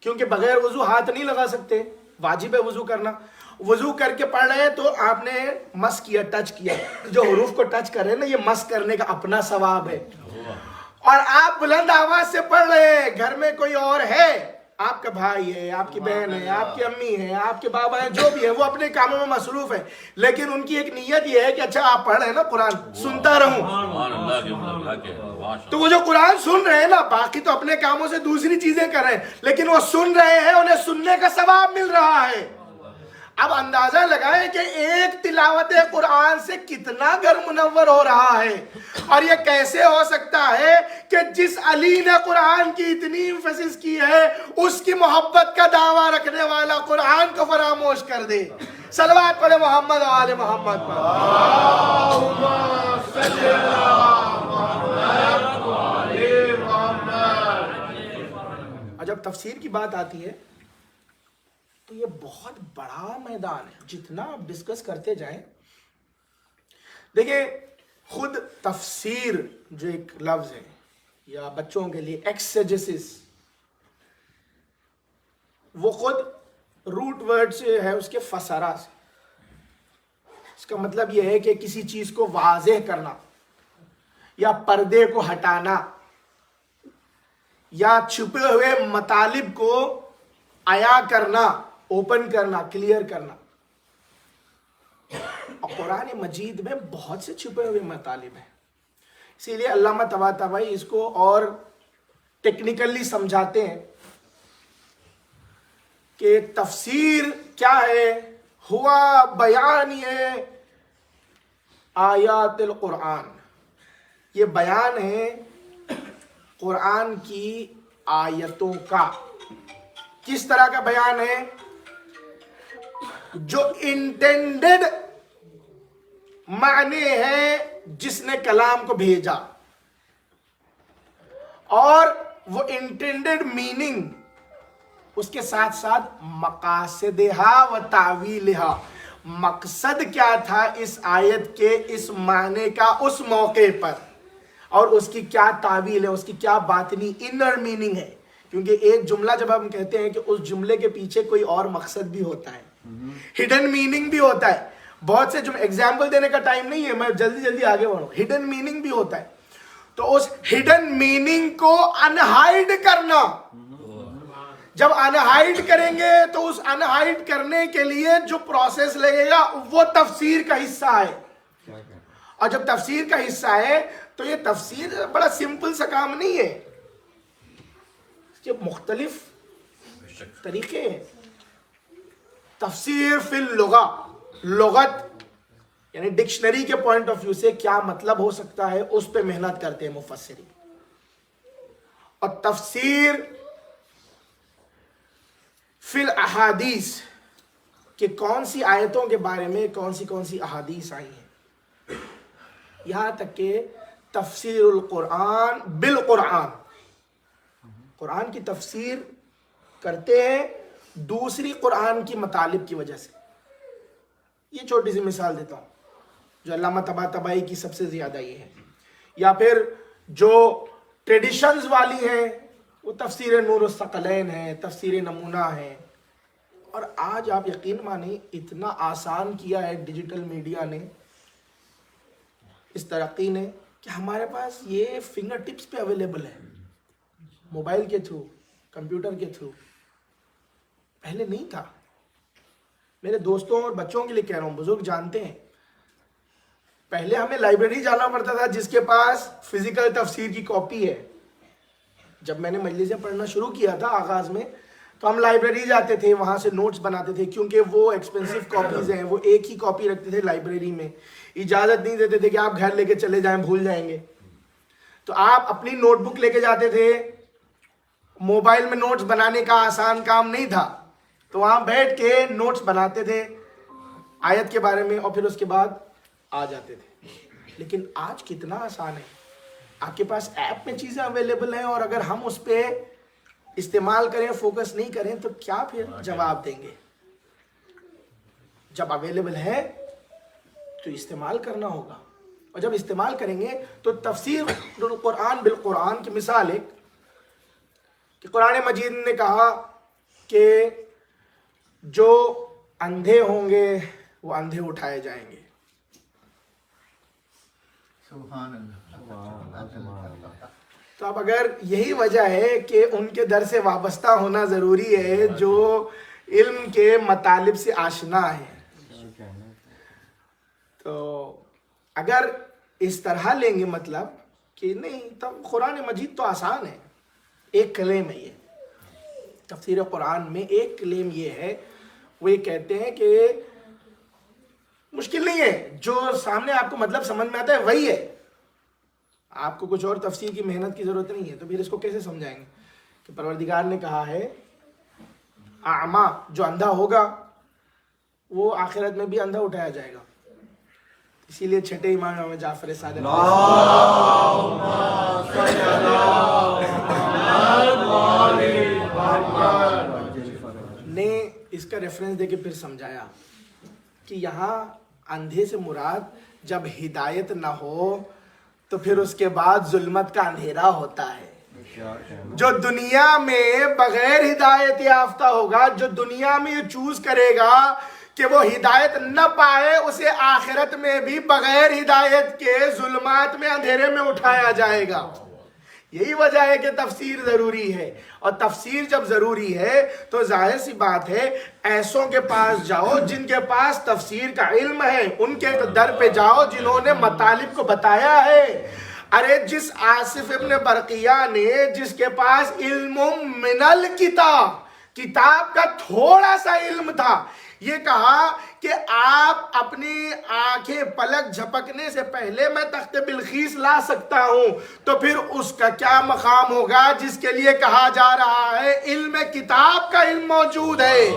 کیونکہ بغیر وضو ہاتھ نہیں لگا سکتے، واجب ہے وضو کرنا۔ وضو کر کے پڑھ رہے ہیں تو آپ نے مس کیا، ٹچ کیا، جو حروف کو ٹچ کر رہے ہیں نا یہ مس کرنے کا اپنا ثواب ہے۔ اور آپ بلند آواز سے پڑھ رہے ہیں، گھر میں کوئی اور ہے، آپ کا بھائی ہے، آپ کی بہن ہے، آپ کی امی ہے، آپ کے بابا ہے، جو بھی ہے وہ اپنے کاموں میں مصروف ہے، لیکن ان کی ایک نیت یہ ہے کہ اچھا آپ پڑھ رہے ہیں نا قرآن، سنتا رہوں۔ تو وہ جو قرآن سن رہے ہیں نا، باقی تو اپنے کاموں سے دوسری چیزیں کر رہے ہیں، لیکن وہ سن رہے ہیں، انہیں سننے کا ثواب مل رہا ہے۔ اب اندازہ لگائیں کہ ایک تلاوت قرآن سے کتنا گھر منور ہو رہا ہے، اور یہ کیسے ہو سکتا ہے کہ جس علی نے قرآن کی اتنی ایمفیسس کی ہے اس کی محبت کا دعویٰ رکھنے والا قرآن کو فراموش کر دے۔ صلوات پڑھے محمد و آل محمد پر۔ اور جب تفسیر کی بات آتی ہے تو یہ بہت بڑا میدان ہے، جتنا آپ ڈسکس کرتے جائیں۔ دیکھیں خود تفسیر جو ایک لفظ ہے، یا بچوں کے لیے ایکسیجسس، وہ خود روٹ ورڈ سے ہے، اس کے فسرہ سے۔ اس کا مطلب یہ ہے کہ کسی چیز کو واضح کرنا، یا پردے کو ہٹانا، یا چھپے ہوئے مطالب کو عیاں کرنا، اوپن کرنا، کلیئر کرنا۔ اور قرآن مجید میں بہت سے چھپے ہوئے مطالب ہیں، اسی لیے علامہ طباطبائی اس کو اور ٹیکنیکلی سمجھاتے ہیں کہ تفسیر کیا ہے؟ ہوا بیان آیات القرآن، یہ بیان ہے قرآن کی آیتوں کا۔ کس طرح کا بیان ہے؟ جو انٹینڈڈ معنی ہے جس نے کلام کو بھیجا، اور وہ انٹینڈڈ میننگ اس کے ساتھ ساتھ مقاصدہا و تعویلہا، مقصد کیا تھا اس آیت کے اس معنی کا اس موقع پر، اور اس کی کیا تعویل ہے، اس کی کیا باطنی انر میننگ ہے، کیونکہ ایک جملہ جب ہم کہتے ہیں کہ اس جملے کے پیچھے کوئی اور مقصد بھی ہوتا ہے, ہڈن میننگ بھی ہوتا ہے. بہت سے ایگزامپل دینے کا ٹائم نہیں ہے, میں جلدی آگے بڑھوں. ہڈن میننگ بھی ہوتا ہے, تو اس ہڈن میننگ کو انہائڈ کرنا, جب انہائڈ کریں گے تو اس انہائڈ کرنے کے لیے جو پروسیس لگے گا وہ تفسیر کا حصہ ہے. اور جب تفسیر کا حصہ ہے تو یہ تفسیر بڑا سمپل سا کام نہیں ہے, اس کے مختلف طریقے ہیں. تفسیر فی اللغہ, لغت یعنی ڈکشنری کے پوائنٹ آف ویو سے کیا مطلب ہو سکتا ہے اس پہ محنت کرتے ہیں مفسرین. اور تفسیر فی الاحادیث کہ کون سی آیتوں کے بارے میں کون سی احادیث آئی ہیں, یہاں تک کہ تفسیر القرآن بالقرآن, قرآن کی تفسیر کرتے ہیں دوسری قرآن کی مطالب کی وجہ سے. یہ چھوٹی سی مثال دیتا ہوں جو علامہ طباطبائی کی سب سے زیادہ یہ ہے. یا پھر جو ٹریڈیشنز والی ہیں وہ تفسیر نور الثقلین ہے, تفسیر نمونہ ہے. اور آج آپ یقین مانیں اتنا آسان کیا ہے ڈیجیٹل میڈیا نے, اس ترقی نے, کہ ہمارے پاس یہ فنگر ٹپس پہ اویلیبل ہے, موبائل کے تھرو, کمپیوٹر کے تھرو. پہلے نہیں تھا. میرے دوستوں اور بچوں کے لیے کہہ رہا ہوں, بزرگ جانتے ہیں, پہلے ہمیں لائبریری جانا پڑتا تھا جس کے پاس فزیکل تفسیر کی کاپی ہے. جب میں نے مجلسیں پڑھنا شروع کیا تھا آغاز میں, تو ہم لائبریری جاتے تھے, وہاں سے نوٹس بناتے تھے, کیونکہ وہ ایکسپینسو کاپیز ہیں, وہ ایک ہی کاپی رکھتے تھے لائبریری میں, اجازت نہیں دیتے تھے کہ آپ گھر لے کے چلے جائیں, بھول جائیں گے. تو آپ اپنی نوٹ بک لے کے جاتے تھے. موبائل میں نوٹس بنانے کا آسان کام نہیں تھا, تو وہاں بیٹھ کے نوٹس بناتے تھے آیت کے بارے میں, اور پھر اس کے بعد آ جاتے تھے. لیکن آج کتنا آسان ہے, آپ کے پاس ایپ میں چیزیں اویلیبل ہیں, اور اگر ہم اس پہ استعمال کریں, فوکس نہیں کریں, تو کیا پھر جواب دیں گے؟ جب اویلیبل ہے تو استعمال کرنا ہوگا, اور جب استعمال کریں گے تو تفسیر قرآن بالقرآن کی مثال ایک کہ قرآن مجید نے کہا کہ جو اندھے ہوں گے وہ اندھے اٹھائے جائیں گے. سبحان اللہ. تو اب اگر یہی وجہ ہے کہ ان کے در سے وابستہ ہونا ضروری ہے جو علم کے مطالب سے آشنا ہے, تو اگر اس طرح لیں گے مطلب کہ نہیں, تب قرآن مجید تو آسان ہے. ایک کلیم ہے یہ تفسیر قرآن میں, ایک کلیم یہ ہے, وہ یہ کہتے ہیں کہ مشکل نہیں ہے, جو سامنے آپ کو مطلب سمجھ میں آتا ہے وہی ہے, آپ کو کچھ اور تفسیر کی محنت کی ضرورت نہیں ہے. تو پھر اس کو کیسے سمجھائیں گے کہ پروردگار نے کہا ہے اعمیٰ, جو اندھا ہوگا وہ آخرت میں بھی اندھا اٹھایا جائے گا. اسی لیے چھٹے امام جعفر صادق نے اس کا ریفرنس دے کے پھر سمجھایا کہ یہاں اندھے سے مراد جب ہدایت نہ ہو تو پھر اس کے بعد ظلمت کا اندھیرا ہوتا ہے. جو دنیا میں بغیر ہدایت یافتہ ہوگا, جو دنیا میں یہ چوز کرے گا کہ وہ ہدایت نہ پائے, اسے آخرت میں بھی بغیر ہدایت کے ظلمات میں, اندھیرے میں اٹھایا جائے گا. یہی وجہ ہے کہ تفسیر ضروری ہے, اور تفسیر جب ضروری ہے تو ظاہر سی بات ہے ایسوں کے پاس جاؤ جن کے پاس تفسیر کا علم ہے, ان کے در پہ جاؤ جنہوں نے مطالب کو بتایا ہے. ارے جس آصف ابن برقیہ نے, جس کے پاس علم من الکتاب, کتاب کا تھوڑا سا علم تھا, یہ کہا کہ آپ اپنی آنکھیں پلک جھپکنے سے پہلے میں تخت بلخیس لا سکتا ہوں, تو پھر اس کا کیا مقام ہوگا جس کے لیے کہا جا رہا ہے علم کتاب کا علم موجود ہے.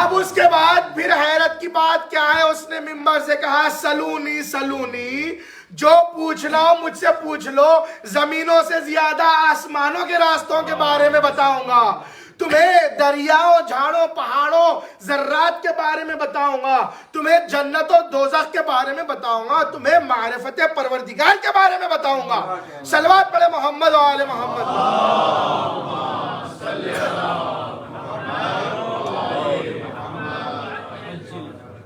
اب اس کے بعد پھر حیرت کی بات کیا ہے, اس نے منبر سے کہا سلونی سلونی, جو پوچھنا ہو مجھ سے پوچھ لو, زمینوں سے زیادہ آسمانوں کے راستوں کے بارے میں بتاؤں گا, تمہیں دریاؤں, جھاڑوں, پہاڑوں, ذرات کے بارے میں بتاؤں گا, تمہیں جنت و دوزخ کے بارے میں بتاؤں گا, تمہیں معرفت پروردگار کے بارے میں بتاؤں گا. صلوات پڑھے محمد و آل محمد.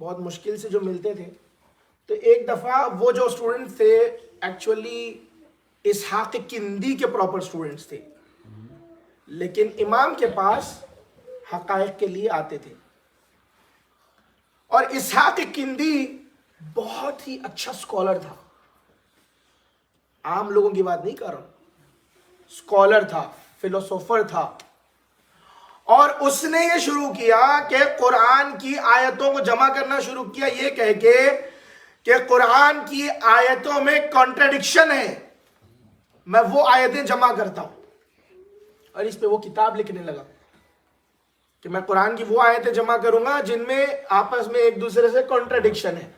بہت مشکل سے جو ملتے تھے. تو ایک دفعہ وہ جو اسٹوڈنٹ تھے ایکچولی اسحاق کندی کے پراپر اسٹوڈنٹس تھے, لیکن امام کے پاس حقائق کے لیے آتے تھے. اور اسحاق کندی بہت ہی اچھا اسکالر تھا, عام لوگوں کی بات نہیں کر رہا ہوں, اسکالر تھا, فلسفر تھا. اور اس نے یہ شروع کیا کہ قرآن کی آیتوں کو جمع کرنا شروع کیا یہ کہہ کے کہ قرآن کی آیتوں میں کانٹرڈکشن ہے, میں وہ آیتیں جمع کرتا ہوں. اور اس پہ وہ کتاب لکھنے لگا کہ میں قرآن کی وہ آیتیں جمع کروں گا جن میں آپس میں ایک دوسرے سے کانٹرڈکشن ہے.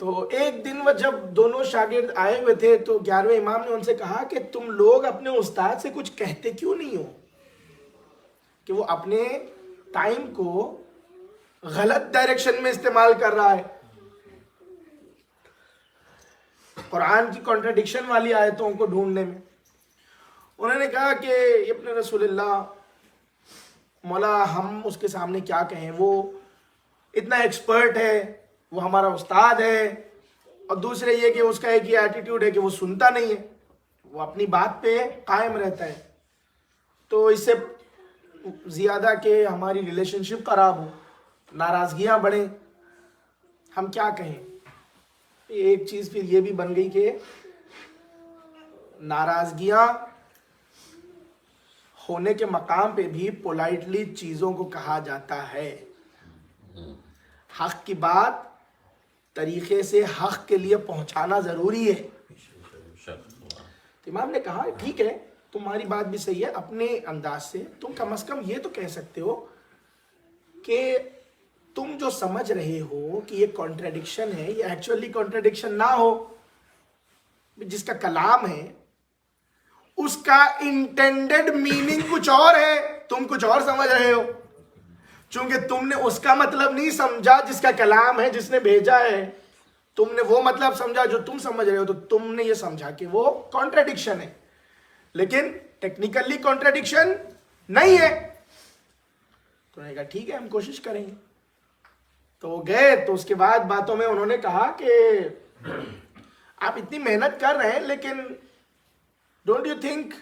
تو ایک دن وہ جب دونوں شاگرد آئے ہوئے تھے تو 11ویں امام نے ان سے کہا کہ تم لوگ اپنے استاد سے کچھ کہتے کیوں نہیں ہو کہ وہ اپنے ٹائم کو غلط ڈائریکشن میں استعمال کر رہا ہے, قرآن کی کانٹرڈکشن والی آیتوں کو ڈھونڈنے میں. انہوں نے کہا کہ ابن رسول اللہ, مولا ہم اس کے سامنے کیا کہیں, وہ اتنا ایکسپرٹ ہے, وہ ہمارا استاد ہے, اور دوسرے یہ کہ اس کا ایک یہ ایٹیٹیوڈ ہے کہ وہ سنتا نہیں ہے, وہ اپنی بات پہ قائم رہتا ہے. تو اس سے زیادہ کہ ہماری ریلیشن شپ خراب ہو, ناراضگیاں بڑھیں, ہم کیا کہیں. ایک چیز پھر یہ بھی بن گئی کہ ناراضگیاں ہونے کے مقام پہ بھی پولائٹلی چیزوں کو کہا جاتا ہے. حق کی بات طریقے سے حق کے لیے پہنچانا ضروری ہے. امام نے کہا ٹھیک ہے تمہاری بات بھی صحیح ہے, اپنے انداز سے تم کم از کم یہ تو کہہ سکتے ہو کہ تم جو سمجھ رہے ہو کہ یہ کانٹرڈکشن ہے, یہ ایکچولی کانٹرڈکشن نہ ہو. جس کا کلام ہے اس کا انٹینڈڈ میننگ کچھ اور ہے, تم کچھ اور سمجھ رہے ہو. چونکہ تم نے اس کا مطلب نہیں سمجھا جس کا کلام ہے, جس نے بھیجا ہے, تم نے وہ مطلب سمجھا جو تم سمجھ رہے ہو, تو تم نے یہ سمجھا کہ وہ کانٹرڈکشن ہے, لیکن ٹیکنیکلی کانٹرڈکشن نہیں ہے. تو انہوں نے کہا ٹھیک ہے ہم کوشش کریں گے. تو وہ گئے, تو اس کے بعد باتوں میں انہوں نے کہا کہ آپ اتنی محنت کر رہے ہیں, لیکن ڈونٹ یو تھنک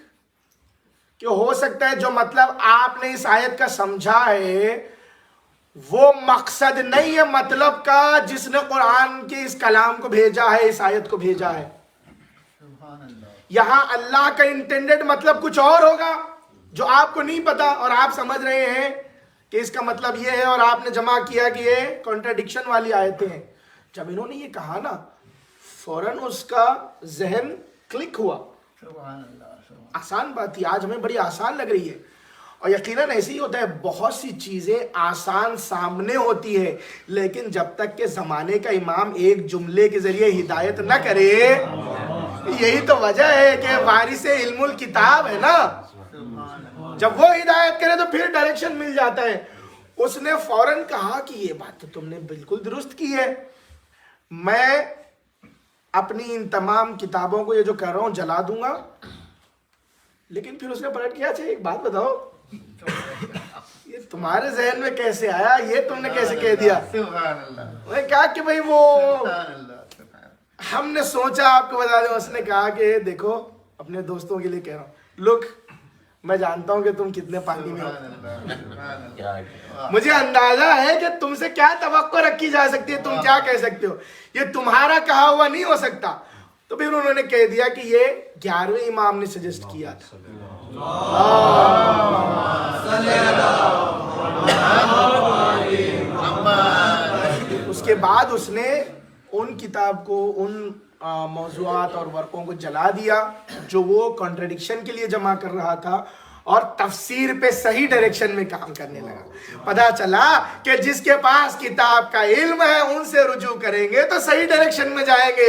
کہ ہو سکتا ہے جو مطلب آپ نے اس آیت کا سمجھا ہے وہ مقصد نہیں ہے مطلب کا جس نے قرآن کے اس کلام کو بھیجا ہے, اس آیت کو بھیجا ہے. یہاں اللہ کا انٹینڈڈ مطلب کچھ اور ہوگا جو آپ کو نہیں پتا, اور آپ سمجھ رہے ہیں کہ اس کا مطلب یہ ہے, اور آپ نے جمع کیا کہ یہ کانٹرڈکشن والی آیتیں ہیں. جب انہوں نے یہ کہا نا, فوراً اس کا ذہن کلک ہوا. آسان بات تھی, آج ہمیں بڑی آسان لگ رہی ہے, اور یقیناً ایسے ہی ہوتا ہے. بہت سی چیزیں آسان سامنے ہوتی ہے, لیکن جب تک کہ زمانے کا امام ایک جملے کے ذریعے ہدایت نہ کرے, یہی تو وجہ ہے کہ وارث علم الکتاب ہے نا, جب وہ ہدایت کرے تو پھر ڈائریکشن مل جاتا ہے. اس نے فوراً کہا کہ یہ بات تو تم نے بالکل درست کی ہے, میں اپنی ان تمام کتابوں کو یہ جو کہہ رہا ہوں جلا دوں گا. لیکن پھر اس نے پلٹ کیا, اچھا ایک بات بتاؤ, یہ تمہارے ذہن میں کیسے آیا, یہ تم نے کیسے کہہ دیا. انہوں نے کہا کہ بھئی وہ ہم نے سوچا آپ کو بتا دیں. اس نے کہا کہ دیکھو اپنے دوستوں کے لیے کہہ رہا ہوں, لک میں جانتا ہوں کہ تم کتنے پانی میں ہو, مجھے اندازہ ہے کہ تم سے کیا توقع رکھی جا سکتی ہے, تم کیا کہہ سکتے ہو, یہ تمہارا کہا ہوا نہیں ہو سکتا. تو پھر انہوں نے کہہ دیا کہ یہ 11ویں امام نے سجیسٹ کیا تھا. اس کے بعد اس نے ان کتاب کو, ان موضوعات اور ورقوں کو جلا دیا جو وہ کانٹرڈکشن کے لیے جمع کر رہا تھا, اور تفسیر پہ صحیح ڈائریکشن میں کام کرنے لگا. پتہ چلا کہ جس کے پاس کتاب کا علم ہے ان سے رجوع کریں گے تو صحیح ڈائریکشن میں جائیں گے,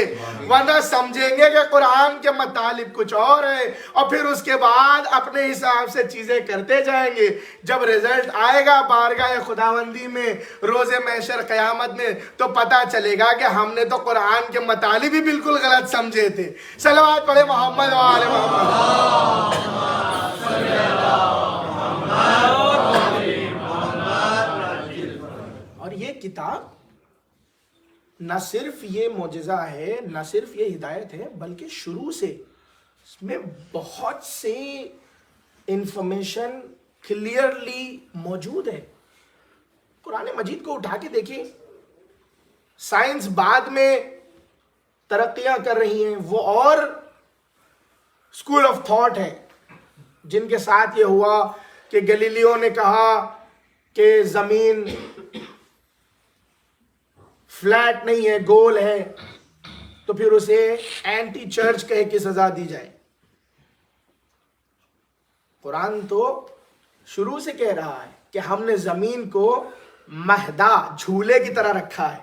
ورنہ سمجھیں گے کہ قرآن کے مطالب کچھ اور ہے, اور پھر اس کے بعد اپنے حساب سے چیزیں کرتے جائیں گے. جب رزلٹ آئے گا بارگاہ خداوندی میں, روز محشر قیامت میں, تو پتہ چلے گا کہ ہم نے تو قرآن کے مطالب ہی بالکل غلط سمجھے تھے. صلوات پڑھے محمد و آل محمد. نہ صرف یہ معجزہ ہے، نہ صرف یہ ہدایت ہے، بلکہ شروع سے اس میں بہت سے انفارمیشن کلیئرلی موجود ہے۔ قرآن مجید کو اٹھا کے دیکھیں، سائنس بعد میں ترقیاں کر رہی ہیں، وہ اور اسکول آف تھاٹ ہے جن کے ساتھ یہ ہوا کہ گلیلیو نے کہا کہ زمین فلیٹ نہیں ہے، گول ہے، تو پھر اسے اینٹی چرچ کہہ کے سزا دی جائے۔ قرآن تو شروع سے کہہ رہا ہے کہ ہم نے زمین کو مہدا، جھولے کی طرح رکھا ہے،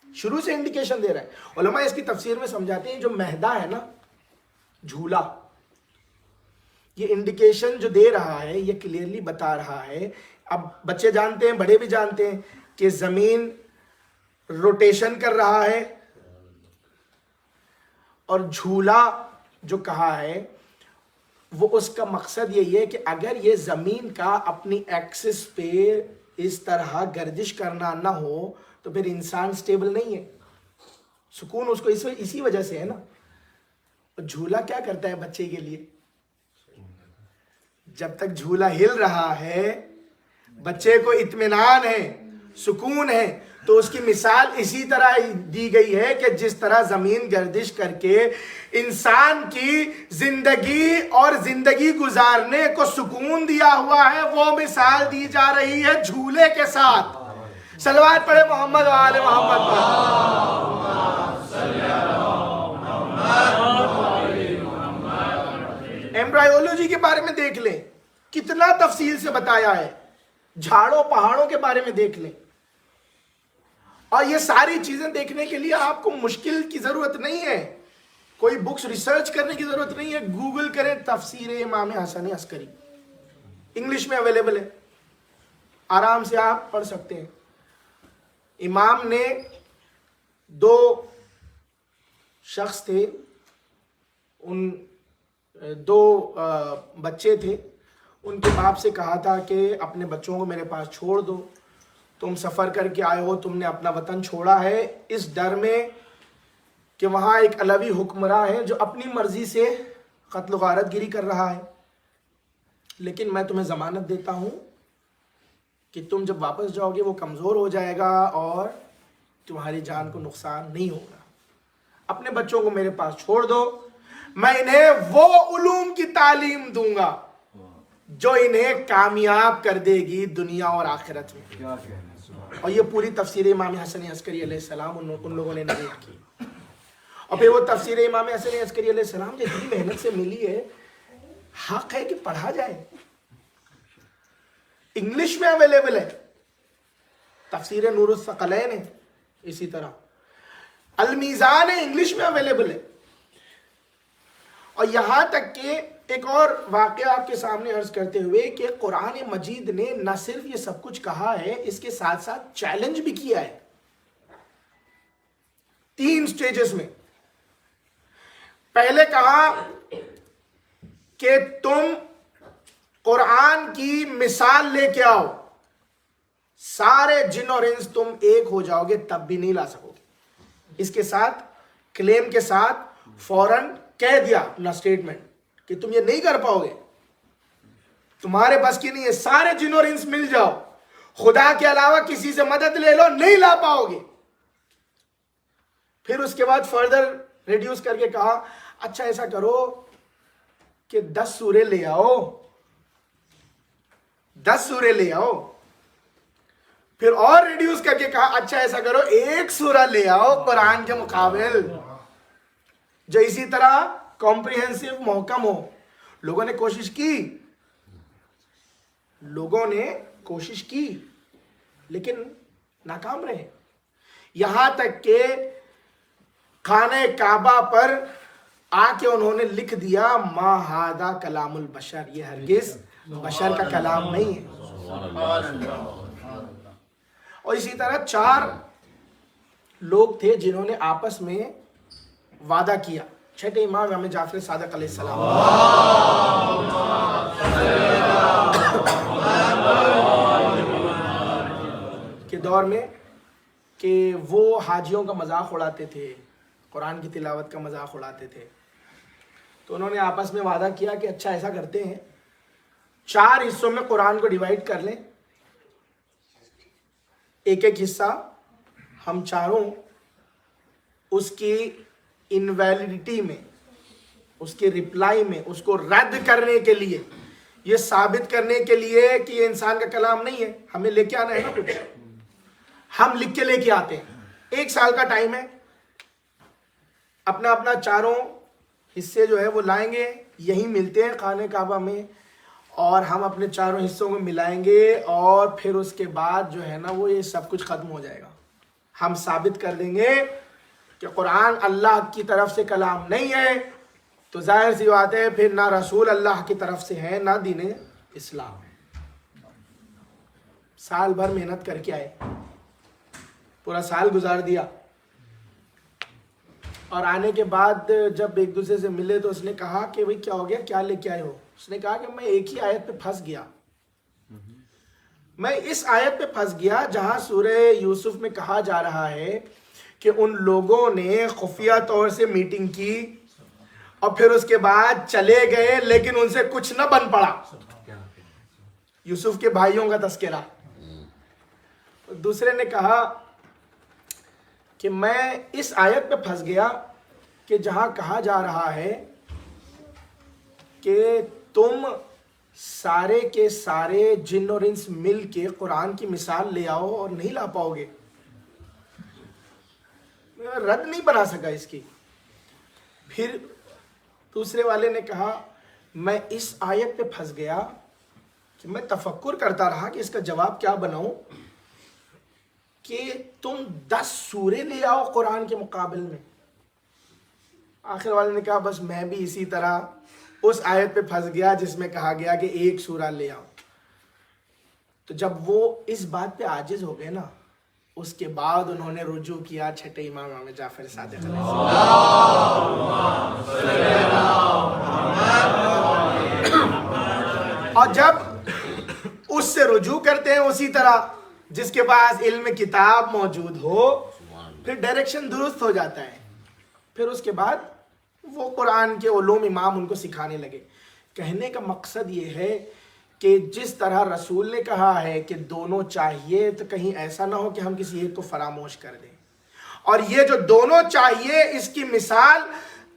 شروع سے انڈیکیشن دے رہا ہے۔ علماء اس کی تفسیر میں سمجھاتے ہیں جو مہدا ہے نا، جھولا، یہ انڈیکیشن جو دے رہا ہے، یہ کلیئرلی بتا رہا ہے، اب بچے جانتے ہیں، بڑے بھی جانتے ہیں کہ زمین روٹیشن کر رہا ہے، اور جھولا جو کہا ہے وہ اس کا مقصد یہی ہے کہ اگر یہ زمین کا اپنی ایکسس پہ اس طرح گردش کرنا نہ ہو تو پھر انسان سٹیبل نہیں ہے، سکون اس کو اسی وجہ سے ہے نا۔ جھولا کیا کرتا ہے بچے کے لیے؟ جب تک جھولا ہل رہا ہے، بچے کو اطمینان ہے، سکون ہے، تو اس کی مثال اسی طرح دی گئی ہے کہ جس طرح زمین گردش کر کے انسان کی زندگی اور زندگی گزارنے کو سکون دیا ہوا ہے، وہ مثال دی جا رہی ہے جھولے کے ساتھ۔ صلوات پڑھے محمد و آل محمد پر۔ ایمبرائیولوجی کے بارے میں دیکھ لیں، کتنا تفصیل سے بتایا ہے، جھاڑوں پہاڑوں کے بارے میں دیکھ لیں، اور یہ ساری چیزیں دیکھنے کے لیے آپ کو مشکل کی ضرورت نہیں ہے، کوئی بکس ریسرچ کرنے کی ضرورت نہیں ہے، گوگل کریں تفسیر امام حسن عسکری، انگلش میں اویلیبل ہے، آرام سے آپ پڑھ سکتے ہیں۔ امام نے دو شخص تھے، ان دو بچے تھے، ان کے باپ سے کہا تھا کہ اپنے بچوں کو میرے پاس چھوڑ دو، تم سفر کر کے آئے ہو، تم نے اپنا وطن چھوڑا ہے اس ڈر میں کہ وہاں ایک علوی حکمراں ہے جو اپنی مرضی سے قتل و غارت گیری کر رہا ہے، لیکن میں تمہیں ضمانت دیتا ہوں کہ تم جب واپس جاؤ گے وہ کمزور ہو جائے گا اور تمہاری جان کو نقصان نہیں ہوگا، اپنے بچوں کو میرے پاس چھوڑ دو، میں انہیں وہ علوم کی تعلیم دوں گا جو انہیں کامیاب کر دے گی دنیا اور آخرت میں۔ اور یہ پوری تفسیر امام حسن عسکری علیہ السلام ان لوگوں نے نقل کی، اور پھر وہ تفسیر امام حسن عسکری علیہ السلام جو اتنی محنت سے ملی ہے، حق ہے کہ پڑھا جائے، انگلش میں اویلیبل ہے، تفسیر نور الثقلین ہے، اسی طرح المیزان ہے، انگلش میں اویلیبل ہے۔ اور یہاں تک کہ ایک اور واقعہ آپ کے سامنے عرض کرتے ہوئے کہ قرآن مجید نے نہ صرف یہ سب کچھ کہا ہے، اس کے ساتھ ساتھ چیلنج بھی کیا ہے 3 سٹیجز میں۔ پہلے کہا کہ تم قرآن کی مثال لے کے آؤ، سارے جن اور انس تم ایک ہو جاؤ گے تب بھی نہیں لا سکو گے۔ اس کے ساتھ کلیم کے ساتھ فوراً کہہ دیا اپنا سٹیٹمنٹ کہ تم یہ نہیں کر پاؤ گے، تمہارے بس کی نہیں ہے، سارے جن اور انس مل جاؤ، خدا کے علاوہ کسی سے مدد لے لو، نہیں لا پاؤ گے۔ پھر اس کے بعد فردر ریڈیوس کر کے کہا اچھا ایسا کرو کہ 10 سورے لے آؤ، 10 سورے لے آؤ۔ پھر اور ریڈیوس کر کے کہا اچھا ایسا کرو 1 سورہ لے آؤ قرآن کے مقابل، جو اسی طرح کمپریہنسو محکم ہو۔ لوگوں نے کوشش کی لیکن ناکام رہے، یہاں تک کہ خانہ کعبہ پر آ کے انہوں نے لکھ دیا ما ھذا کلام البشر، یہ ہرگز بشر کا کلام نہیں ہے۔ اور اسی طرح 4 لوگ تھے جنہوں نے آپس میں وعدہ کیا، چھٹے امام امام جعفر صادق علیہ السلام کے دور میں کہ وہ حاجیوں کا مذاق اڑاتے تھے، قرآن کی تلاوت کا مذاق اڑاتے تھے. تو انہوں نے آپس میں وعدہ کیا کہ اچھا ایسا کرتے ہیں 4 حصوں میں قرآن کو ڈیوائیڈ کر لیں، ایک ایک حصہ ہم چاروں اس کی انویلڈیٹی میں، اس کے رپلائی میں، اس کو رد کرنے کے لیے، یہ ثابت کرنے کے لیے کہ یہ انسان کا کلام نہیں ہے، ہمیں لے کے آنا ہے نا کچھ، ہم لکھ کے لے کے آتے ہیں. 1 سال کا ٹائم ہے، اپنا اپنا چاروں حصے جو ہے وہ لائیں گے، یہی ملتے ہیں خانہ کعبہ میں، اور ہم اپنے چاروں حصوں کو ملائیں گے، اور پھر اس کے بعد جو ہے نا وہ یہ سب کچھ ختم ہو جائے گا. ہم ثابت کر دیں گے کہ قرآن اللہ کی طرف سے کلام نہیں ہے، تو ظاہر سی بات ہے پھر نہ رسول اللہ کی طرف سے ہے، نہ دین اسلام ہے. سال بھر محنت کر کے آئے، پورا سال گزار دیا، اور آنے کے بعد جب ایک دوسرے سے ملے تو اس نے کہا کہ بھئی کیا ہو گیا، کیا لے کے آئے ہو؟ اس نے کہا کہ میں ایک ہی آیت پہ پھنس گیا، میں اس آیت پہ پھنس گیا جہاں سورہ یوسف میں کہا جا رہا ہے کہ ان لوگوں نے خفیہ طور سے میٹنگ کی اور پھر اس کے بعد چلے گئے، لیکن ان سے کچھ نہ بن پڑا. یوسف کے بھائیوں کا تذکرہ. دوسرے نے کہا کہ میں اس آیت پہ پھنس گیا کہ جہاں کہا جا رہا ہے کہ تم سارے کے سارے جن اور انس مل کے قرآن کی مثال لے آؤ اور نہیں لا پاؤ گے. رد نہیں بنا سکا اس کی. پھر دوسرے والے نے کہا میں اس آیت پہ پھنس گیا کہ میں تفکر کرتا رہا کہ اس کا جواب کیا بناؤں کہ تم 10 سورے لے آؤ قرآن کے مقابل میں. آخر والے نے کہا بس میں بھی اسی طرح اس آیت پہ پھنس گیا جس میں کہا گیا کہ 1 سورہ لے آؤ. تو جب وہ اس بات پہ عاجز ہو گئے نا، اس کے بعد انہوں نے رجوع کیا چھٹے امام جعفر صادق علیہ السلام. اور جب اس سے رجوع کرتے ہیں اسی طرح جس کے پاس علم کتاب موجود ہو، پھر ڈائریکشن درست ہو جاتا ہے. پھر اس کے بعد وہ قرآن کے علوم امام ان کو سکھانے لگے. کہنے کا مقصد یہ ہے کہ جس طرح رسول نے کہا ہے کہ دونوں چاہیے، تو کہیں ایسا نہ ہو کہ ہم کسی ایک کو فراموش کر دیں. اور یہ جو دونوں چاہیے، اس کی مثال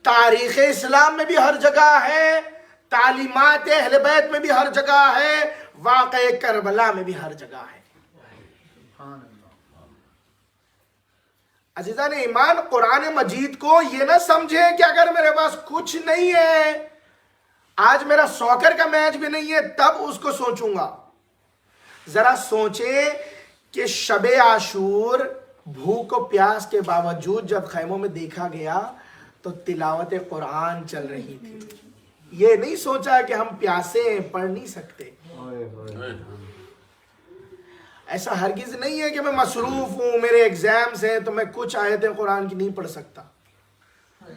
تاریخ اسلام میں بھی ہر جگہ ہے، تعلیمات اہل بیت میں بھی ہر جگہ ہے، واقعہ کربلا میں بھی ہر جگہ ہے. عزیزان ایمان، قرآن مجید کو یہ نہ سمجھے کہ اگر میرے پاس کچھ نہیں ہے، آج میرا سوکر کا میچ بھی نہیں ہے، تب اس کو سوچوں گا. ذرا سوچیں کہ شب عاشور بھوک و پیاس کے باوجود جب خیموں میں دیکھا گیا تو تلاوت قرآن چل رہی تھی. یہ نہیں سوچا کہ ہم پیاسے ہیں، پڑھ نہیں سکتے. ایسا ہرگز نہیں ہے کہ میں مصروف ہوں، میرے ایگزامز ہیں تو میں کچھ آیتیں قرآن کی نہیں پڑھ سکتا،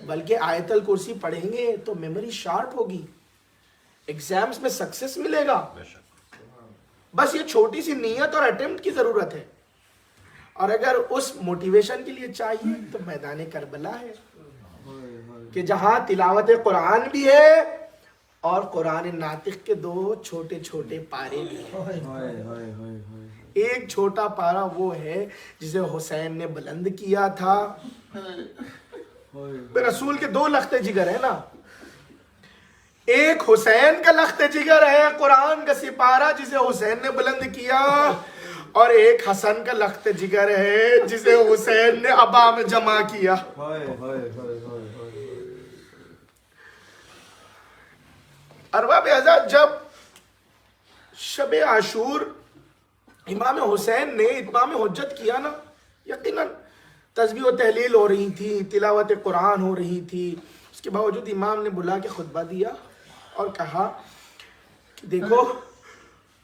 بلکہ آیت الکرسی پڑھیں گے تو میموری شارپ ہوگی، ایگزامز میں سکسس ملے گا. بس یہ چھوٹی سی نیت اور اٹیمپٹ کی ضرورت ہے. اور اگر اس موٹیویشن کے لیے چاہیے تو میدان کربلا ہے کہ جہاں تلاوت قرآن بھی ہے اور قرآن ناطق کے 2 چھوٹے چھوٹے پارے بھی ہیں. ایک چھوٹا پارا وہ ہے جسے حسین نے بلند کیا تھا. رسول کے 2 لخت جگر ہیں نا، ایک حسین کا لخت جگر ہے قرآن کا سپارہ جسے حسین نے بلند کیا، اور ایک حسن کا لخت جگر ہے جسے حسین نے ابا میں جمع کیا. ارباب اعزاز، جب شب عاشور امام حسین نے اتمام حجت کیا نا، یقیناً تسبیح و تحلیل ہو رہی تھی، تلاوت قرآن ہو رہی تھی، اس کے باوجود امام نے بلا کے خطبہ دیا اور کہا کہ دیکھو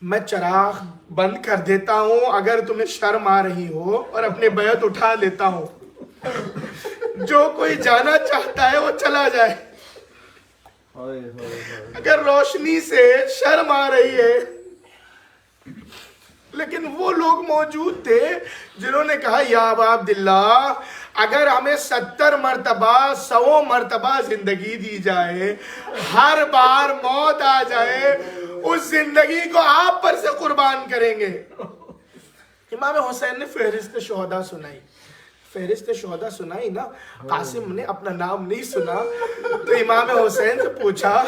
میں چراغ بند کر دیتا ہوں اگر تمہیں شرم آ رہی ہو، اور اپنے بیعت اٹھا لیتا ہوں. جو کوئی جانا چاہتا ہے وہ چلا جائے. اگر روشنی سے شرم آ رہی ہے لیکن وہ لوگ موجود تھے جنہوں نے کہا یا ابا عبداللہ اگر ہمیں 70 مرتبہ 100 مرتبہ زندگی دی جائے، ہر بار موت آ جائے، اس زندگی کو آپ پر سے قربان کریں گے۔ امام حسین نے فہرست شہداء سنائی، فہرست شہداء سنائی نا، قاسم نے اپنا نام نہیں سنا تو امام حسین سے پوچھا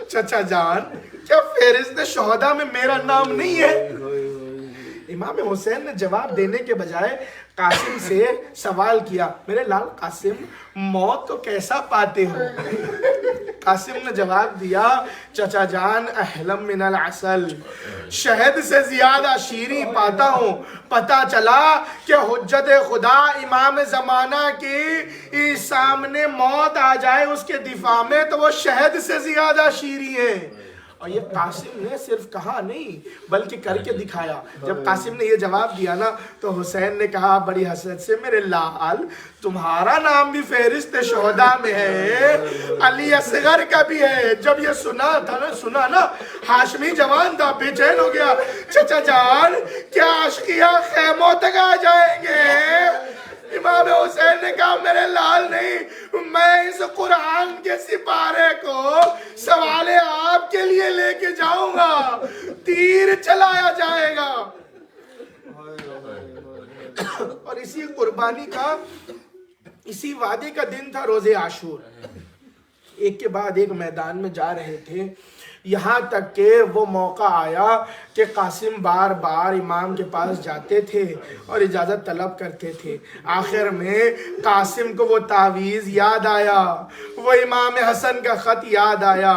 چچا جان کیا فہرست شہداء میں میرا نام نہیں ہے؟ امام حسین نے جواب دینے کے بجائے قاسم سے سوال کیا، میرے لال قاسم موت تو کیسا پاتے ہو؟ قاسم نے جواب دیا، چچا جان احلم من العسل، شہد سے زیادہ شیریں پاتا ہوں۔ پتا چلا کہ حجت خدا امام زمانہ کی سامنے موت آ جائے اس کے دفاع میں تو وہ شہد سے زیادہ شیریں ہے۔ اور یہ قاسم نے صرف کہا نہیں بلکہ کر کے دکھایا۔ جب قاسم نے یہ جواب دیا نا تو حسین نے کہا بڑی حسرت سے، میرے لال تمہارا نام بھی فہرست شہداء میں ہے، علی اصغر کا بھی ہے۔ جب یہ سنا نا ہاشمی جوان تھا، بے چین ہو گیا، چچا جان کیا اشقیاء خیموں تک آ جائیں گے؟ امام حسین نے کہا میرے لال نہیں، میں اس قرآن کے سپارے کو سوال آپ کے لیے لے کے جاؤں گا، تیر چلایا جائے گا۔ اور اسی قربانی کا، اسی وعدے کا دن تھا روز عاشور۔ ایک کے بعد ایک میدان میں جا رہے تھے، یہاں تک کہ وہ موقع آیا کہ قاسم بار بار امام کے پاس جاتے تھے اور اجازت طلب کرتے تھے۔ آخر میں قاسم کو وہ تعویذ یاد آیا، وہ امام حسن کا خط یاد آیا،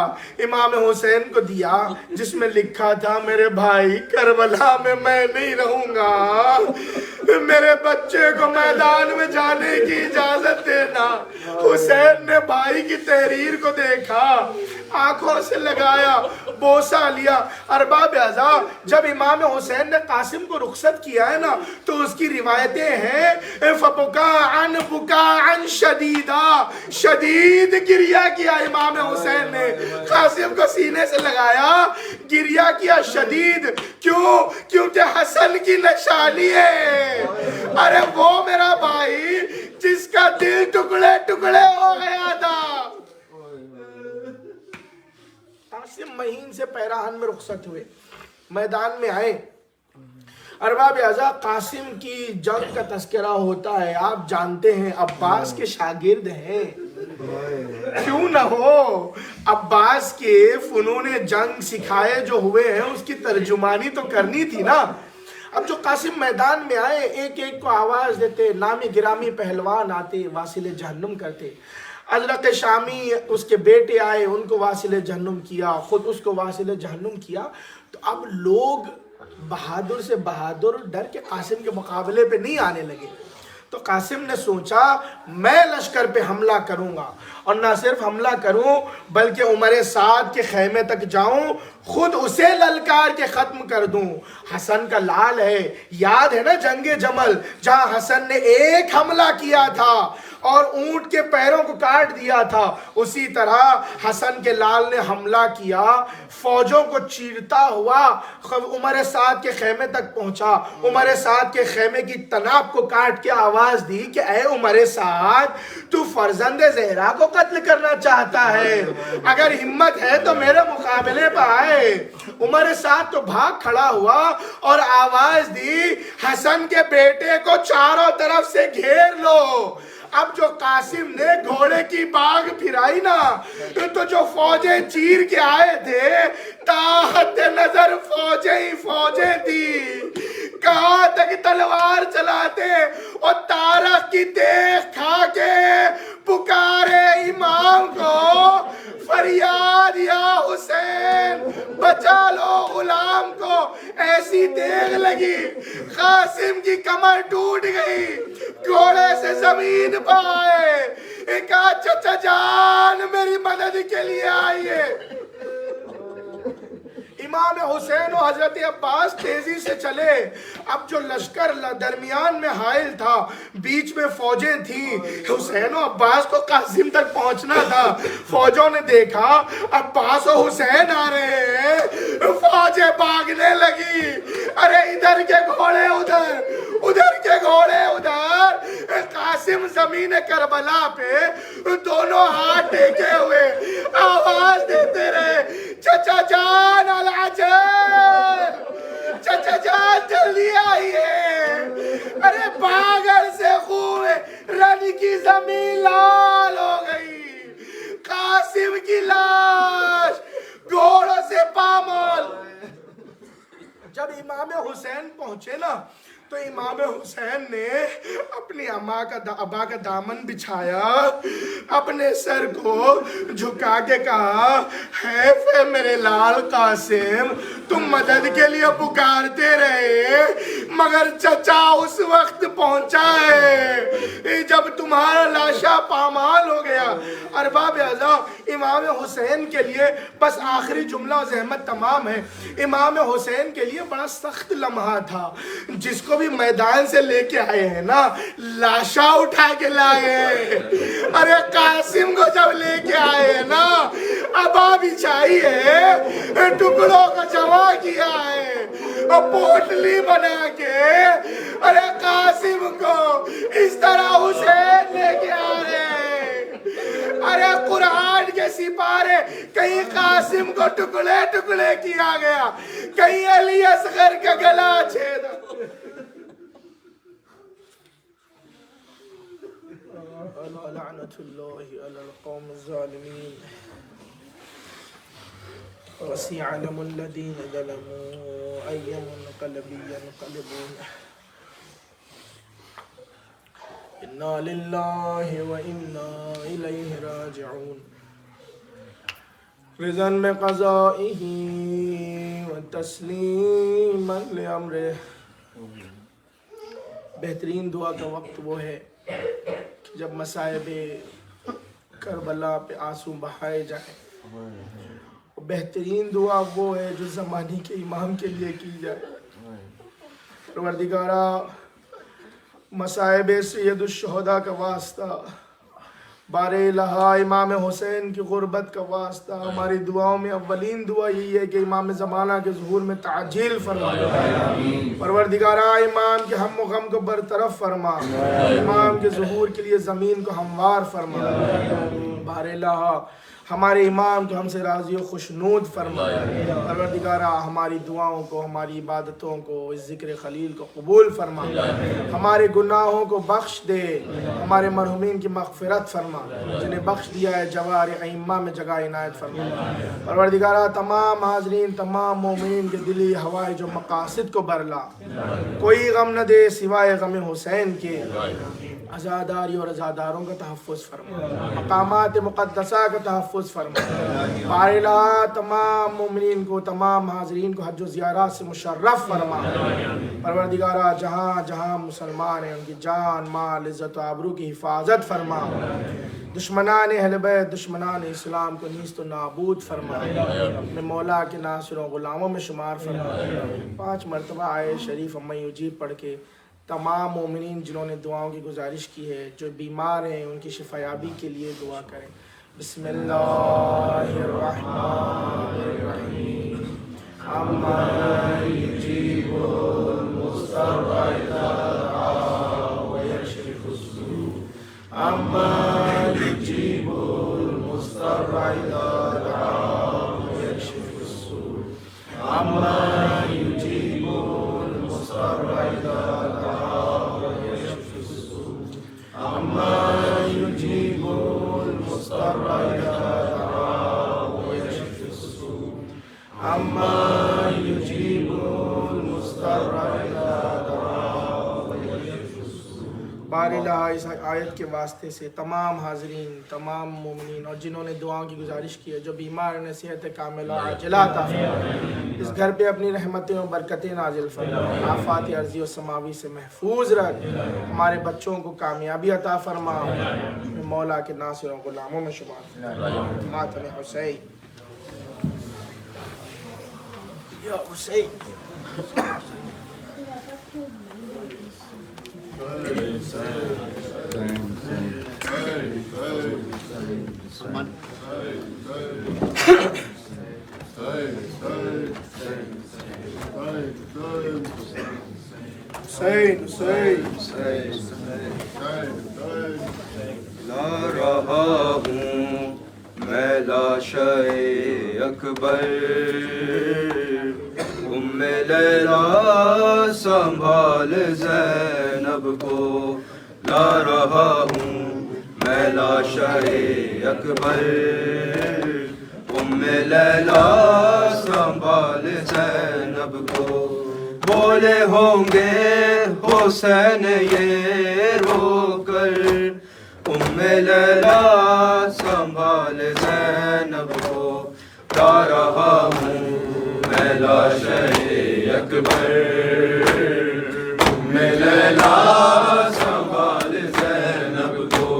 امام حسین کو دیا جس میں لکھا تھا میرے بھائی کربلا میں نہیں رہوں گا، میرے بچے کو میدان میں جانے کی اجازت دینا۔ حسین نے بھائی کی تحریر کو دیکھا، آنکھوں سے لگایا، بوسہ لیا۔ ارباب اعزاء جب امام حسین نے قاسم کو رخصت کیا ہے نا تو اس کی روایتیں ہیں فَبُكَاءً بُكَاءً شَدِيدًا، شدید گریہ کیا امام حسین نے، قاسم کو سینے سے لگایا، گریہ کیا شدید۔ کیوں؟ کیونکہ حسن کی نشانی ہے۔ ارے وہ میرا بھائی جس کا دل ٹکڑے ٹکڑے ہو گیا تھا۔ قاسم مہین سے پیراہن میں رخصت ہوئے، میدان میں آئے۔ ارباب اعزاء قاسم کی جنگ کا تذکرہ ہوتا ہے، آپ جانتے ہیں عباس کے شاگرد ہیں، کیوں نہ ہو، عباس کے فنون جنگ سکھائے جو ہوئے ہیں اس کی ترجمانی تو کرنی تھی نا۔ اب جو قاسم میدان میں آئے ایک ایک کو آواز دیتے، نامی گرامی پہلوان آتے واصل جہنم کرتے۔ ازرق شامی اس کے بیٹے آئے، ان کو واصل جہنم کیا، خود اس کو واصل جہنم کیا۔ تو اب لوگ بہادر سے بہادر ڈر کے قاسم کے مقابلے پہ نہیں آنے لگے۔ تو قاسم نے سوچا میں لشکر پہ حملہ کروں گا، اور نہ صرف حملہ کروں بلکہ عمر سعد کے خیمے تک جاؤں، خود اسے للکار کے ختم کر دوں۔ حسن کا لال ہے، یاد ہے نا جنگ جمل جہاں حسن نے ایک حملہ کیا تھا اور اونٹ کے پیروں کو کاٹ دیا تھا، اسی طرح حسن کے لال نے حملہ کیا، فوجوں کو چیرتا ہوا عمر سعد کے خیمے تک پہنچا۔ عمر سعد کے خیمے کی تناب کو کاٹ کے آواز دی کہ اے عمر سعد تو فرزند زہرا کو قتل کرنا چاہتا ہے، اگر ہمت ہے تو میرے مقابلے پہ آئے۔ عمر سعد تو بھاگ کھڑا ہوا اور آواز دی حسن کے بیٹے کو چاروں طرف سے گھیر لو۔ اب جو قاسم نے گھوڑے کی باغ پھرائی نا تو جو فوجیں چیر کے آئے تھے تحت نظر فوجیں ہی فوجیں تھی، کہاں تک تلوار چلاتے اور تارک کی دیکھ کھا کے پکارے امام کو، فریاد یا حسین بچا لو غلام کو۔ ایسی دیکھ لگی قاسم کی کمر ٹوٹ گئی، گھوڑے سے زمین پہ آئے، کہا چچا جان میری مدد کے لیے آئیے۔ امام حسین و حضرت عباس تیزی سے چلے۔ اب جو لشکر درمیان میں حائل تھا، بیچ میں فوجیں تھیں، حسین و عباس کو قاسم تک پہنچنا تھا۔ فوجوں نے دیکھا عباس و حسین آ رہے ہیں، فوج فوجیں بھاگنے لگی، ارے ادھر کے گھوڑے ادھر، ادھر کے گھوڑے ادھر، قاسم زمین کربلا پہ دونوں ہاتھ ٹیکے ہوئے آواز دیتے رہے، چچا جان العجل، چچا جان جلدی آئیے، ارے باگر سے خون رن کی زمین لال ہو گئی، قاسم کی لاش گھوڑوں سے پامال۔ جب امام حسین پہنچے نا تو امام حسین نے اپنی ابا کا دامن بچھایا، اپنے سر کو جھکا کے کہا، حیف ہے میرے لال قاسم، تم مدد کے لیے پکارتے رہے مگر چچا اس وقت پہنچا ہے جب تمہارا لاشا پامال ہو گیا۔ ارباب اعزاز، امام حسین کے لیے بس آخری جملہ و زحمت تمام ہے، امام حسین کے لیے بڑا سخت لمحہ تھا، جس کو بھی میدان سے لے کے آئے ہیں نا لاشا اٹھا کے لائے ہیں، ارے قاسم کو جب لے کے آئے ہیں نا ابا بچھائی ہے، ٹکڑوں کو جمع کیا ہے، پوٹلی بنا کے، ارے قاسم کو اس طرح حسین لے کے آ رہے ہیں، ارے قرآن کے سپارے، کہیں قاسم کو ٹکڑے ٹکڑے کیا گیا، کہیں علی اصغر کا گلا چھیدا۔ لعنت اللہ علی القوم الظالمین وسيعلم الذين ظلموا أي منقلب ينقلبون إنا لله وإنا إليه راجعون رضا بقضائه وتسليما لأمره۔ بہترین دعا کا وقت وہ ہے کہ جب مصائب کربلا پہ آنسو بہائے جائیں، بہترین دعا وہ ہے جو زمانے کے امام کے لیے کی جائے، پروردگارا مصائب سید الشہداء کا واسطہ، بار الہ امام حسین کی غربت کا واسطہ، ہماری دعاؤں میں اولین دعا یہی ہے کہ امام زمانہ کے ظہور میں تعجیل فرما، پروردگارا امام کے ہم و غم کو برطرف فرما، امام کے ظہور کے لیے زمین کو ہموار فرما، بار الہ ہمارے امام کو ہم سے راضی و خوشنود فرما، پروردگارا ہماری دعاؤں کو، ہماری عبادتوں کو، اس ذکر خلیل کو قبول فرما، ہمارے گناہوں کو بخش دے، ہمارے مرحومین کی مغفرت فرما، جنہیں بخش دیا ہے جوار ائمہ میں جگہ عنایت فرما، پروردگارا تمام حاضرین، تمام مومنین کے دلی ہوائج و مقاصد کو برلا، کوئی غم نہ دے سوائے غم حسین کے، عزاداری اور عزاداروں کا تحفظ فرما، مقامات مقدسہ کا تحفظ فرما، بار الہ تمام مومنین کو، تمام حاضرین کو حج و زیارات سے مشرف فرما، پروردگارا جہاں جہاں مسلمان ہیں ان کی جان مال عزت و آبرو کی حفاظت فرما، دشمنان اہل بیت، دشمنان اسلام کو نیست و نابود فرما، اپنے مولا کے ناصروں غلاموں میں شمار فرما۔ 5 مرتبہ آئے شریف اما یجیب پڑھ کے تمام مومنین جنہوں نے دعاؤں کی گزارش کی ہے، جو بیمار ہیں ان کی شفایابی کے لیے دعا کریں۔ بسم اللہ الرحمن الرحیم، اما یجیب المضطر اذا دعا ویکشف السوء، اما یجیب المضطر اذا دعا ویکشف السوء، اما یجیب المضطر اذا أما يجيب المضطر إذا دعاه ويكشف السوء، أما يجيب المضطر إذا دعاه ويكشف السوء۔ بار الہ اس آیت کے واسطے سے تمام حاضرین، تمام مومنین اور جنہوں نے دعاؤں کی گزارش کی ہے، جو بیمار ہیں صحت کاملہ عاجلہ عطا فرما، اس گھر پہ اپنی رحمتیں و برکتیں نازل فرما، آفات ارضی و سماوی سے محفوظ رکھ، ہمارے بچوں کو کامیابی عطا فرما، مولا کے ناصروں غلاموں میں شمار، ماتم حسین یا حسین۔ Hey. حسین حسین لا رہا ہوں میں لاشِ اکبر، ام لیلا سنبھال زینب کو، لا رہا ہوں میں لاشِ اکبر، ام لیلا سنبھال زینب کو، بولے ہوں گے حسین یہ رو کر، ام لیلا سنبھال زینب کو، لا رہا ہوں میں لاشِ اکبر، ام لیلا سنبھال زینب کو،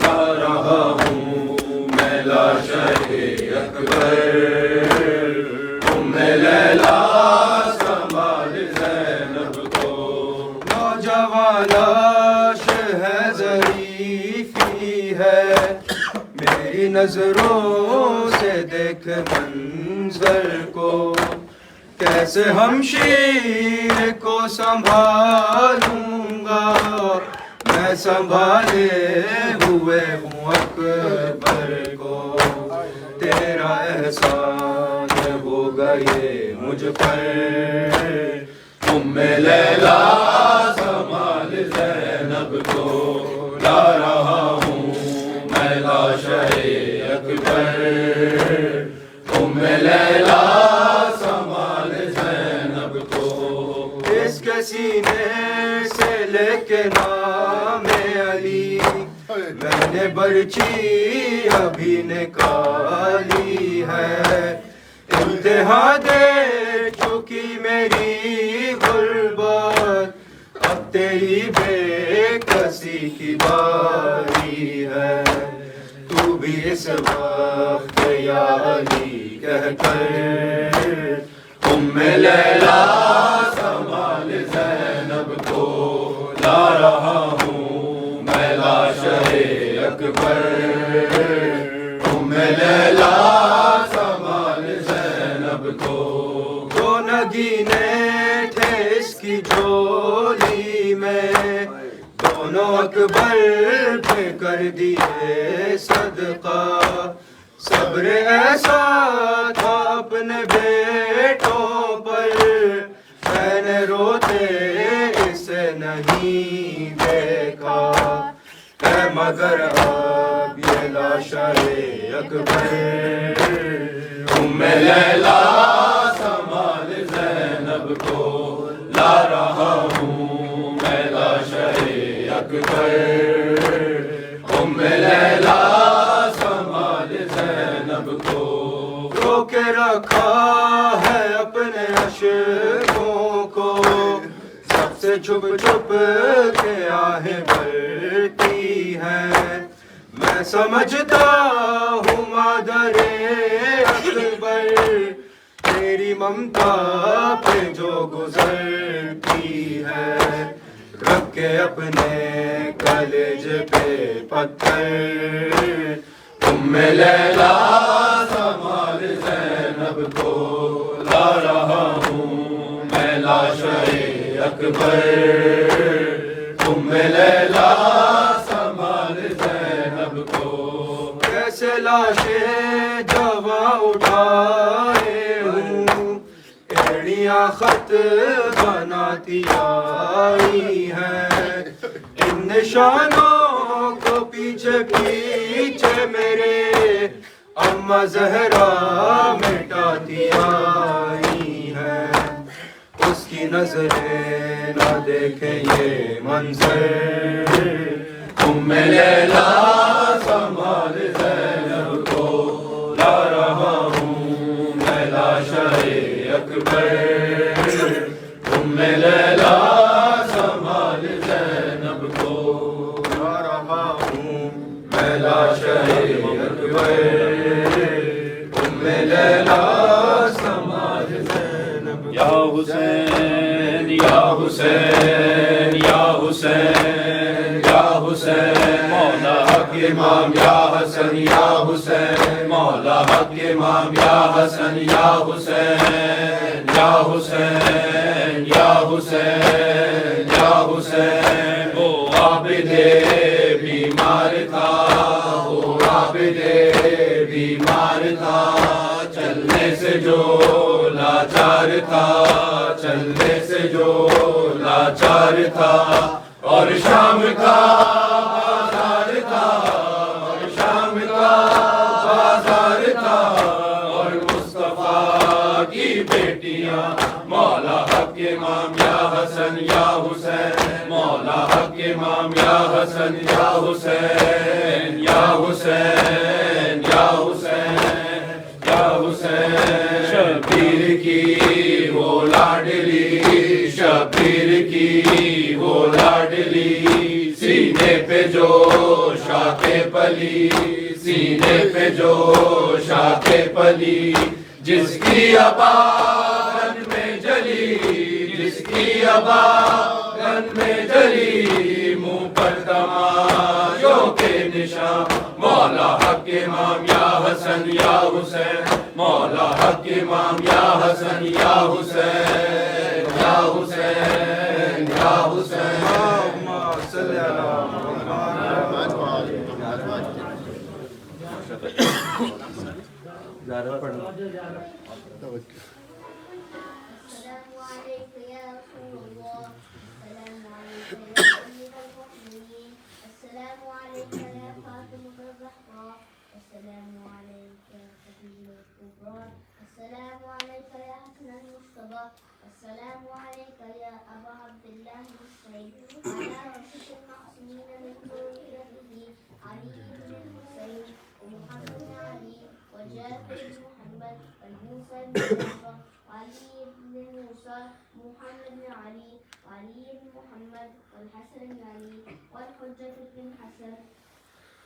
لا رہا ہوں میں لاشِ اکبر، ام لیلا سنبھال زینب کو، نوجوان لاش ہے ظریفی ہے، میری نظروں سے دیکھ منظر کو، کیسے ہمشیر کو سنبھالوں گا، میں سنبھالے ہوئے ہوں اکبر کو، تیرا احسان ہوگا یہ مجھ پر، ام لیلا سنبھال زینب کو، لا رہا ہوں میں لاشِ اکبر، ام لیلا سنبھال زینب کو، اس کے سینے سے لے کے نام علی، میں نے برچی ابھی نکالی ہے، انتہا دے چکی میری غربت، اب تیری بے کسی کی باری ہے، تو بھی اس وقت یا علی کہہ کر، ام لیلا سنبھال زینب کو، لا رہا ہوں میں لاشِ اکبر، ام لیلا سنبھال زینب کو، دو نگینے تھے اس کی جھولی میں، دونوں اکبر پہ کر دیے صدقہ، صبر ایسا تھا اپنے بیٹوں پر، میں نے روتے اسے نہیں دیکھا، ہے مگر اب یہ لاشِ اکبر، ام لیلا سنبھال زینب کو، لا رہا ہوں میں لاشِ اکبر، ام لیلا سنبھال زینب کو، رو کے رکھا ہے اپنے عشقوں کو، سب سے چھپ چھپ کے آہیں بھرتی ہے، میں سمجھتا ہوں مادر اکبر، تیری ممتا پہ جو گزرتی ہے، رکھ کے اپنے کلیج پہ پتھر، ام لیلا سنبھال زینب کو، لا رہا ہوں میں لاشِ اکبر، ام لیلا سنبھال زینب کو، کیسے لاشیں جواں اٹھائے ہوں، ایڑیاں خط بناتی آئی ہیں، ان نشانوں کو پیچھے پیچھے میرے اماں زہرا مٹاتی آئی ہیں، اس کی نظریں نہ دیکھیں یہ منظر، ام لیلا سنبھال زینب کو، لا رہا ہوں میں لاشِ اکبر، ام لیلا سنبھال زینب کو، لا رہا ہوں میں لاشِ اکبر، ام لیلا سنبھال زینب، یا حسین یا حسین یا حسین یا حسین مولا امام یا حسن یا حسین مولا حق امام یا حسن یا حسین یا حسین یا حسین یا حسین وہ عابد بیمار تھا وہ عابد بیمار تھا چلنے سے جو لاچار تھا چلنے سے جو لاچار تھا اور شام کا بازار تھا اور شام کا بازار تھا اور مصطفیٰ کی بیٹیاں مولا حق امام یا حسن یا حسین مولا حق امام یا حسن یا حسین یا حسین یا حسین یا حسین شبیر کی وہ لاڈلی شبیر کی وہ لاڈلی سینے پہ جو شاخ پلی سینے پہ جو شاخ پلی جس کی ابا گن میں جلی جس کی ابا گن میں جلی منہ پر تماشوں کے نشان مولا حق امام یا حسن یا حسین مولا حق امام یا حسن یا حسین یا حسین یا حسین السلام عليك يا رسول الله السلام عليك يا أمير المؤمنين السلام عليك يا فاطمة الزهراء السلام عليك يا خديجة الكبرى السلام عليك يا حسن المصطفى السلام عليك يا أبا عبد الله السعيد على رشد المعصومين من ذريته علي بن الحسين ومحمد بن علي وجابر بن محمد وموسى بن جعفر وعلي بن موسى محمد بن علي وعلي بن محمد والحسن بن علي والحجة بن حسن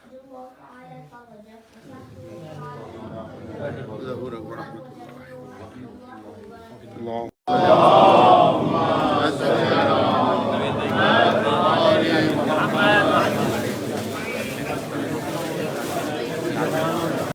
رضي الله تعالى فرجه وصحبه تعالى ورحمة الله وبركاته.